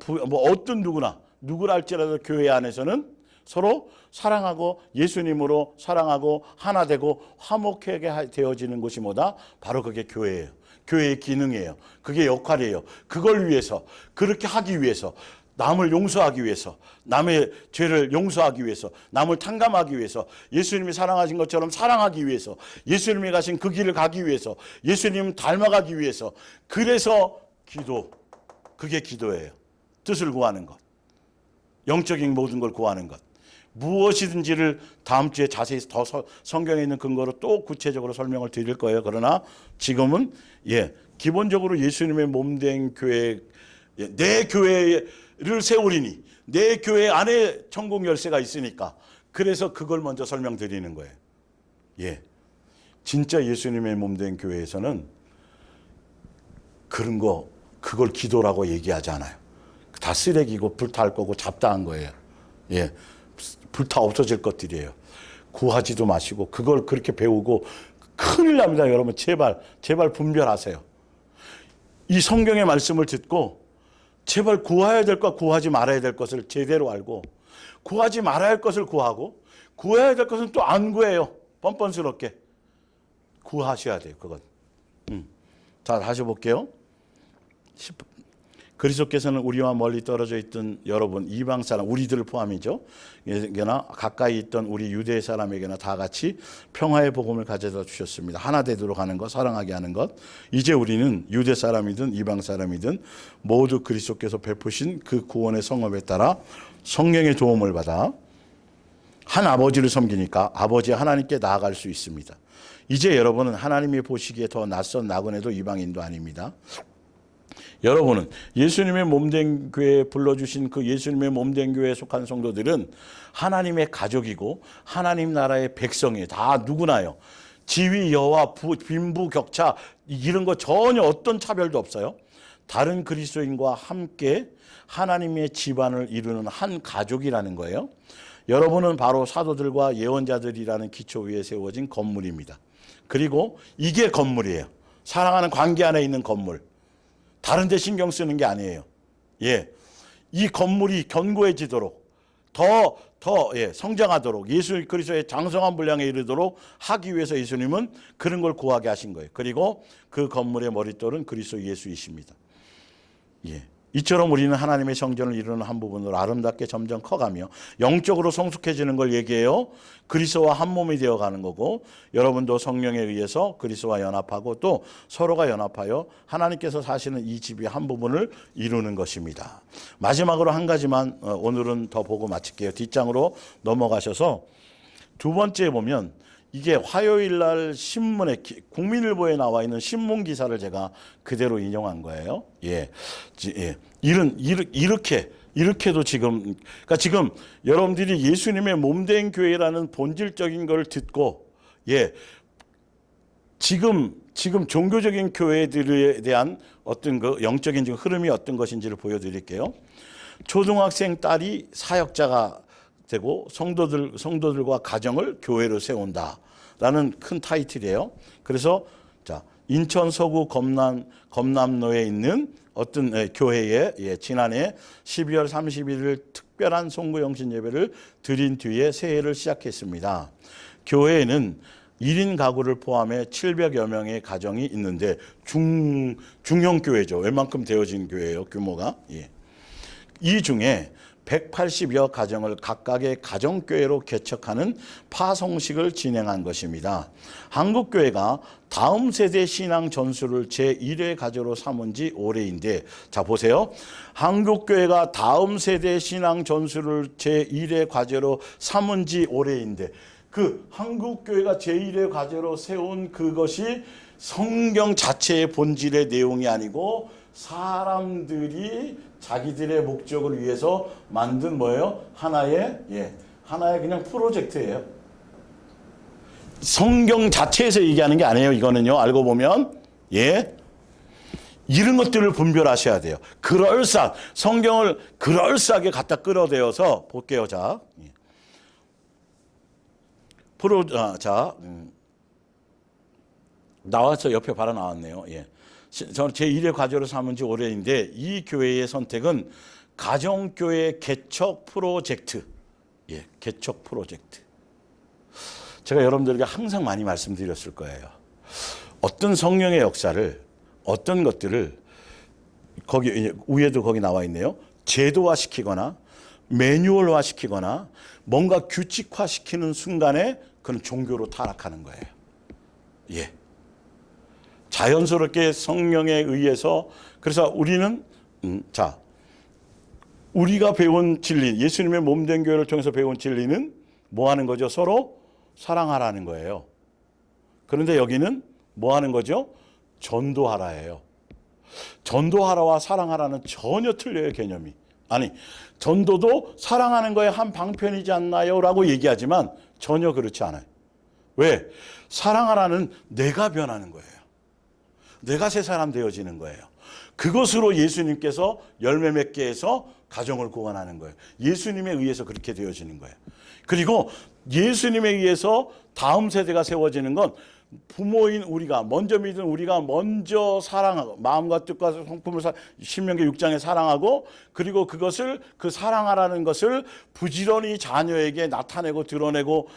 어떤 누구라 할지라도 교회 안에서는 서로 사랑하고 예수님으로 사랑하고 하나 되고 화목하게 되어지는 것이 뭐다? 바로 그게 교회예요. 교회의 기능이에요. 그게 역할이에요. 그걸 위해서, 그렇게 하기 위해서, 남을 용서하기 위해서, 남의 죄를 용서하기 위해서, 남을 탕감하기 위해서, 예수님이 사랑하신 것처럼 사랑하기 위해서, 예수님이 가신 그 길을 가기 위해서, 예수님 닮아가기 위해서, 그래서 기도, 그게 기도예요. 뜻을 구하는 것, 영적인 모든 걸 구하는 것. 무엇이든지를 다음 주에 자세히 더 성경에 있는 근거로 또 구체적으로 설명을 드릴 거예요. 그러나 지금은 기본적으로 예수님의 몸된 교회, 내 교회를 세우리니 내 교회 안에 천국 열쇠가 있으니까 그래서 그걸 먼저 설명드리는 거예요. 진짜 예수님의 몸된 교회에서는 그런 거 그걸 기도라고 얘기하지 않아요. 다 쓰레기고 불타할 거고 잡다한 거예요. 불타 없어질 것들이에요. 구하지도 마시고 그걸 그렇게 배우고 큰일 납니다. 여러분 제발 분별하세요. 이 성경의 말씀을 듣고 제발 구해야 될 것, 구하지 말아야 될 것을 제대로 알고 구하지 말아야 할 것을 구하고 구해야 될 것은 또 안 구해요. 뻔뻔스럽게. 구하셔야 돼요. 그건. 자, 다시 볼게요. 그리스도께서는 우리와 멀리 떨어져 있던 여러분 이방 사람 우리들을 포함이죠. 에게나 가까이 있던 우리 유대 사람에게나 다 같이 평화의 복음을 가져다 주셨습니다. 하나 되도록 하는 것, 사랑하게 하는 것. 이제 우리는 유대 사람이든 이방 사람이든 모두 그리스도께서 베푸신 그 구원의 성업에 따라 성령의 도움을 받아 한 아버지를 섬기니까 아버지 하나님께 나아갈 수 있습니다. 이제 여러분은 하나님이 보시기에 더 낯선 나그네도 이방인도 아닙니다. 여러분은 예수님의 몸된 교회에 불러주신 그 예수님의 몸된 교회에 속한 성도들은 하나님의 가족이고 하나님 나라의 백성이에요. 다 누구나요. 지위, 여와, 빈부, 격차 이런 거 전혀 어떤 차별도 없어요. 다른 그리스도인과 함께 하나님의 집안을 이루는 한 가족이라는 거예요. 여러분은 바로 사도들과 예언자들이라는 기초 위에 세워진 건물입니다. 그리고 이게 건물이에요. 사랑하는 관계 안에 있는 건물. 다른 데 신경 쓰는 게 아니에요. 이 건물이 견고해지도록 더 성장하도록 예수 그리스도의 장성한 분량에 이르도록 하기 위해서 예수님은 그런 걸 구하게 하신 거예요. 그리고 그 건물의 머릿돌은 그리스도 예수이십니다. 이처럼 우리는 하나님의 성전을 이루는 한 부분으로 아름답게 점점 커가며 영적으로 성숙해지는 걸 얘기해요. 그리스도와 한 몸이 되어가는 거고 여러분도 성령에 의해서 그리스도와 연합하고 또 서로가 연합하여 하나님께서 사시는 이 집의 한 부분을 이루는 것입니다. 마지막으로 한 가지만 오늘은 더 보고 마칠게요. 뒷장으로 넘어가셔서 두 번째 보면 이게 화요일 날 신문에 국민일보에 나와 있는 신문 기사를 제가 그대로 인용한 거예요. 이렇게도 지금 그러니까 지금 여러분들이 예수님의 몸된 교회라는 본질적인 걸 듣고 지금 종교적인 교회들에 대한 어떤 그 영적인 흐름이 어떤 것인지를 보여드릴게요. 초등학생 딸이 사역자가 되고 성도들과 가정을 교회로 세운다라는 큰 타이틀이에요. 그래서 자 인천 서구 검남로에 있는 어떤 교회에 지난해 12월 31일 특별한 송구영신 예배를 드린 뒤에 새해를 시작했습니다. 교회에는 1인 가구를 포함해 700여 명의 가정이 있는데 중형 교회죠. 웬만큼 되어진 교회예요. 규모가. 이 중에 180여 가정을 각각의 가정교회로 개척하는 파송식을 진행한 것입니다. 한국교회가 다음 세대 신앙 전수를 제1회 과제로 삼은 지 올해인데, 자 보세요. 한국교회가 다음 세대 신앙 전수를 제1회 과제로 삼은 지 올해인데, 그 한국교회가 제1회 과제로 세운 그것이 성경 자체의 본질의 내용이 아니고 사람들이 자기들의 목적을 위해서 만든 뭐예요? 하나의 그냥 프로젝트예요. 성경 자체에서 얘기하는 게 아니에요. 이거는요. 알고 보면 이런 것들을 분별하셔야 돼요. 성경을 그럴싸하게 갖다 끌어대어서 볼게요. 자, 나와서 옆에 바로 나왔네요. 저는 제1회 과제로 삼은 지 오래인데 이 교회의 선택은 가정교회 개척 프로젝트. 개척 프로젝트. 제가 여러분들에게 항상 많이 말씀드렸을 거예요. 어떤 성령의 역사를, 어떤 것들을 거기 위에도 거기 나와 있네요. 제도화시키거나 매뉴얼화 시키거나 뭔가 규칙화 시키는 순간에 그는 종교로 타락하는 거예요. 자연스럽게 성령에 의해서. 그래서 우리는 우리가 배운 진리, 예수님의 몸된 교회를 통해서 배운 진리는 뭐 하는 거죠? 서로 사랑하라는 거예요. 그런데 여기는 뭐 하는 거죠? 전도하라예요. 전도하라와 사랑하라는 전혀 틀려요, 개념이. 아니, 전도도 사랑하는 거에 한 방편이지 않나요? 라고 얘기하지만 전혀 그렇지 않아요. 왜? 사랑하라는 내가 변하는 거예요. 내가 새 사람 되어지는 거예요. 그것으로 예수님께서 열매 맺게 해서 가정을 구원하는 거예요. 예수님에 의해서 그렇게 되어지는 거예요. 그리고 예수님에 의해서 다음 세대가 세워지는 건 부모인 우리가, 먼저 믿은 우리가 먼저 사랑하고, 마음과 뜻과 성품을 신명기 6장에 사랑하고, 그리고 그것을, 그 사랑하라는 것을 부지런히 자녀에게 나타내고 드러내고,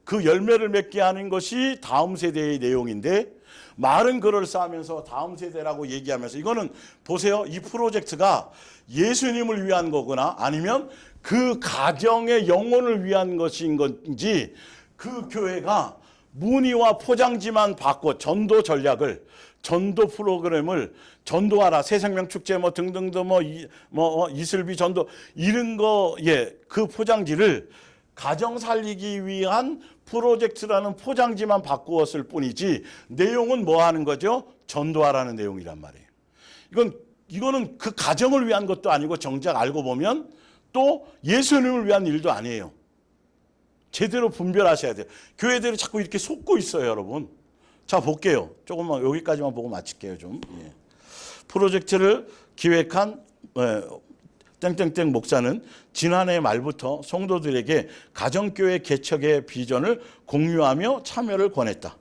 그 열매를 맺게 하는 것이 다음 세대의 내용인데, 말은 그럴싸하면서 다음 세대라고 얘기하면서, 이거는 보세요. 이 프로젝트가 예수님을 위한 거구나, 아니면 그 가정의 영혼을 위한 것인 건지, 그 교회가 문의와 포장지만 받고 전도 전략을, 전도 프로그램을, 전도하라, 새생명 축제 뭐 등등등 이슬비 전도 이런 거, 그 포장지를 가정 살리기 위한 프로젝트라는 포장지만 바꾸었을 뿐이지 내용은 뭐 하는 거죠? 전도하라는 내용이란 말이에요. 이거는 그 가정을 위한 것도 아니고 정작 알고 보면 또 예수님을 위한 일도 아니에요. 제대로 분별하셔야 돼요. 교회들이 자꾸 이렇게 속고 있어요, 여러분. 자, 볼게요. 조금만 여기까지만 보고 마칠게요, 좀. 프로젝트를 기획한 땡땡땡 목사는 지난해 말부터 성도들에게 가정교회 개척의 비전을 공유하며 참여를 권했다.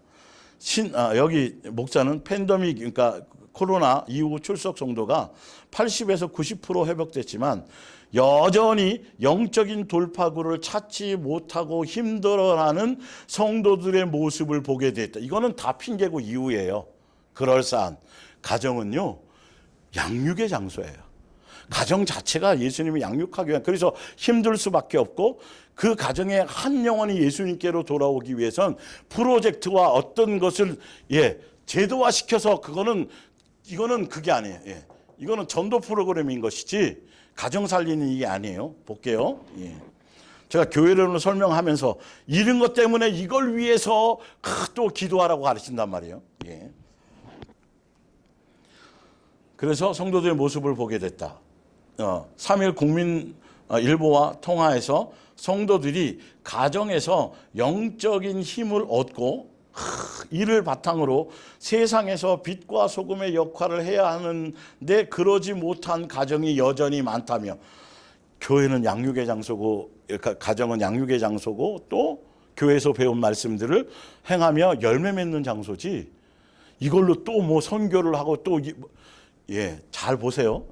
여기 목사는 팬데믹, 그러니까 코로나 이후 출석 성도가 80에서 90% 회복됐지만 여전히 영적인 돌파구를 찾지 못하고 힘들어하는 성도들의 모습을 보게 됐다. 이거는 다 핑계고 이유예요. 그럴싸한 가정은요, 양육의 장소예요. 가정 자체가 예수님이 양육하기 위한, 그래서 힘들 수밖에 없고, 그 가정의 한 영혼이 예수님께로 돌아오기 위해선 프로젝트와 어떤 것을 제도화시켜서, 이거는 그게 아니에요. 이거는 전도 프로그램인 것이지 가정 살리는 이게 아니에요. 볼게요. 제가 교회론을 설명하면서 이런 것 때문에 이걸 위해서 또 기도하라고 가르친단 말이에요. 그래서 성도들의 모습을 보게 됐다. 3일 국민일보와 통화에서 성도들이 가정에서 영적인 힘을 얻고 이를 바탕으로 세상에서 빛과 소금의 역할을 해야 하는데 그러지 못한 가정이 여전히 많다며, 교회는 양육의 장소고, 가정은 양육의 장소고, 또 교회에서 배운 말씀들을 행하며 열매 맺는 장소지, 이걸로 또 뭐 선교를 하고 또 잘 보세요.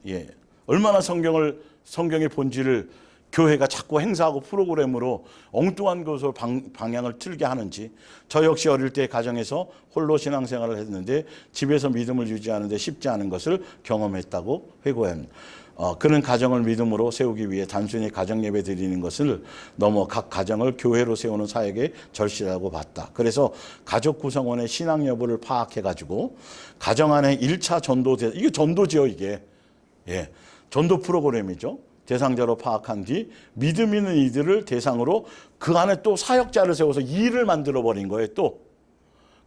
얼마나 성경의 본질을 교회가 자꾸 행사하고 프로그램으로 엉뚱한 것으로 방향을 틀게 하는지. 저 역시 어릴 때 가정에서 홀로 신앙생활을 했는데 집에서 믿음을 유지하는데 쉽지 않은 것을 경험했다고 회고합니다. 그런 가정을 믿음으로 세우기 위해 단순히 가정 예배 드리는 것을 넘어 각 가정을 교회로 세우는 사역에 절실하고 봤다. 그래서 가족 구성원의 신앙 여부를 파악해 가지고 가정 안에 1차 전도, 이게 전도지요, 이게. 전도 프로그램이죠. 대상자로 파악한 뒤 믿음 있는 이들을 대상으로 그 안에 또 사역자를 세워서 일을 만들어 버린 거예요. 또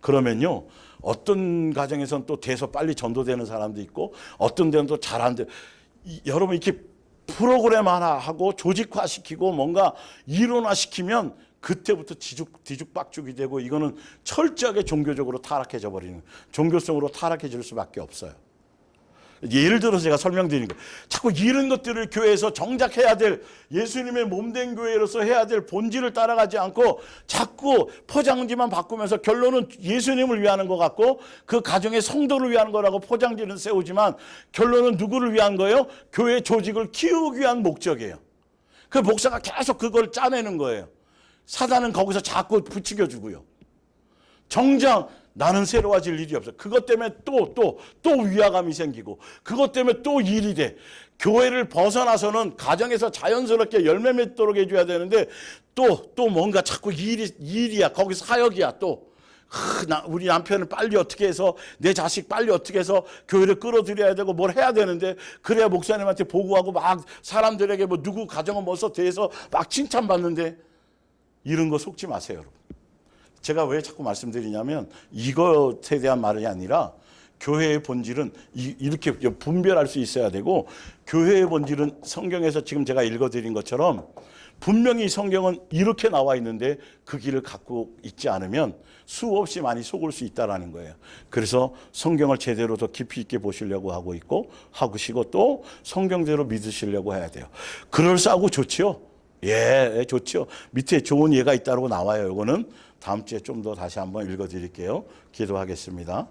그러면요, 어떤 가정에서는 또 돼서 빨리 전도되는 사람도 있고 어떤 데는 또 잘 안 돼. 여러분, 이렇게 프로그램 하나 하고 조직화시키고 뭔가 이론화시키면 그때부터 뒤죽박죽이 되고, 이거는 철저하게 종교적으로 타락해져 버리는, 종교성으로 타락해질 수밖에 없어요. 예를 들어서 제가 설명드리는 거예요. 자꾸 이런 것들을 교회에서 정작 해야 될, 예수님의 몸된 교회로서 해야 될 본질을 따라가지 않고 자꾸 포장지만 바꾸면서 결론은 예수님을 위하는 것 같고 그 가정의 성도를 위한 거라고 포장지는 세우지만 결론은 누구를 위한 거예요? 교회 조직을 키우기 위한 목적이에요. 그 목사가 계속 그걸 짜내는 거예요. 사단은 거기서 자꾸 부추겨주고요. 정작 나는 새로워질 일이 없어. 그것 때문에 또 위화감이 생기고, 그것 때문에 또 일이 돼. 교회를 벗어나서는 가정에서 자연스럽게 열매 맺도록 해줘야 되는데 또 뭔가 자꾸 일이야. 거기 사역이야. 우리 남편을 빨리 어떻게 해서, 내 자식 빨리 어떻게 해서 교회를 끌어들여야 되고 뭘 해야 되는데, 그래야 목사님한테 보고하고 막 사람들에게 뭐 누구 가정은 뭐서 대해서 막 칭찬받는데, 이런 거 속지 마세요, 여러분. 제가 왜 자꾸 말씀드리냐면 이것에 대한 말이 아니라 교회의 본질은 이렇게 분별할 수 있어야 되고, 교회의 본질은 성경에서 지금 제가 읽어드린 것처럼 분명히 성경은 이렇게 나와 있는데 그 길을 갖고 있지 않으면 수없이 많이 속을 수 있다는 거예요. 그래서 성경을 제대로 더 깊이 있게 보시려고 하고 있고 하시고 또 성경대로 믿으시려고 해야 돼요. 그럴싸하고 좋지요. 좋죠. 밑에 좋은 예가 있다고 나와요. 이거는 다음 주에 좀 더 다시 한번 읽어드릴게요. 기도하겠습니다.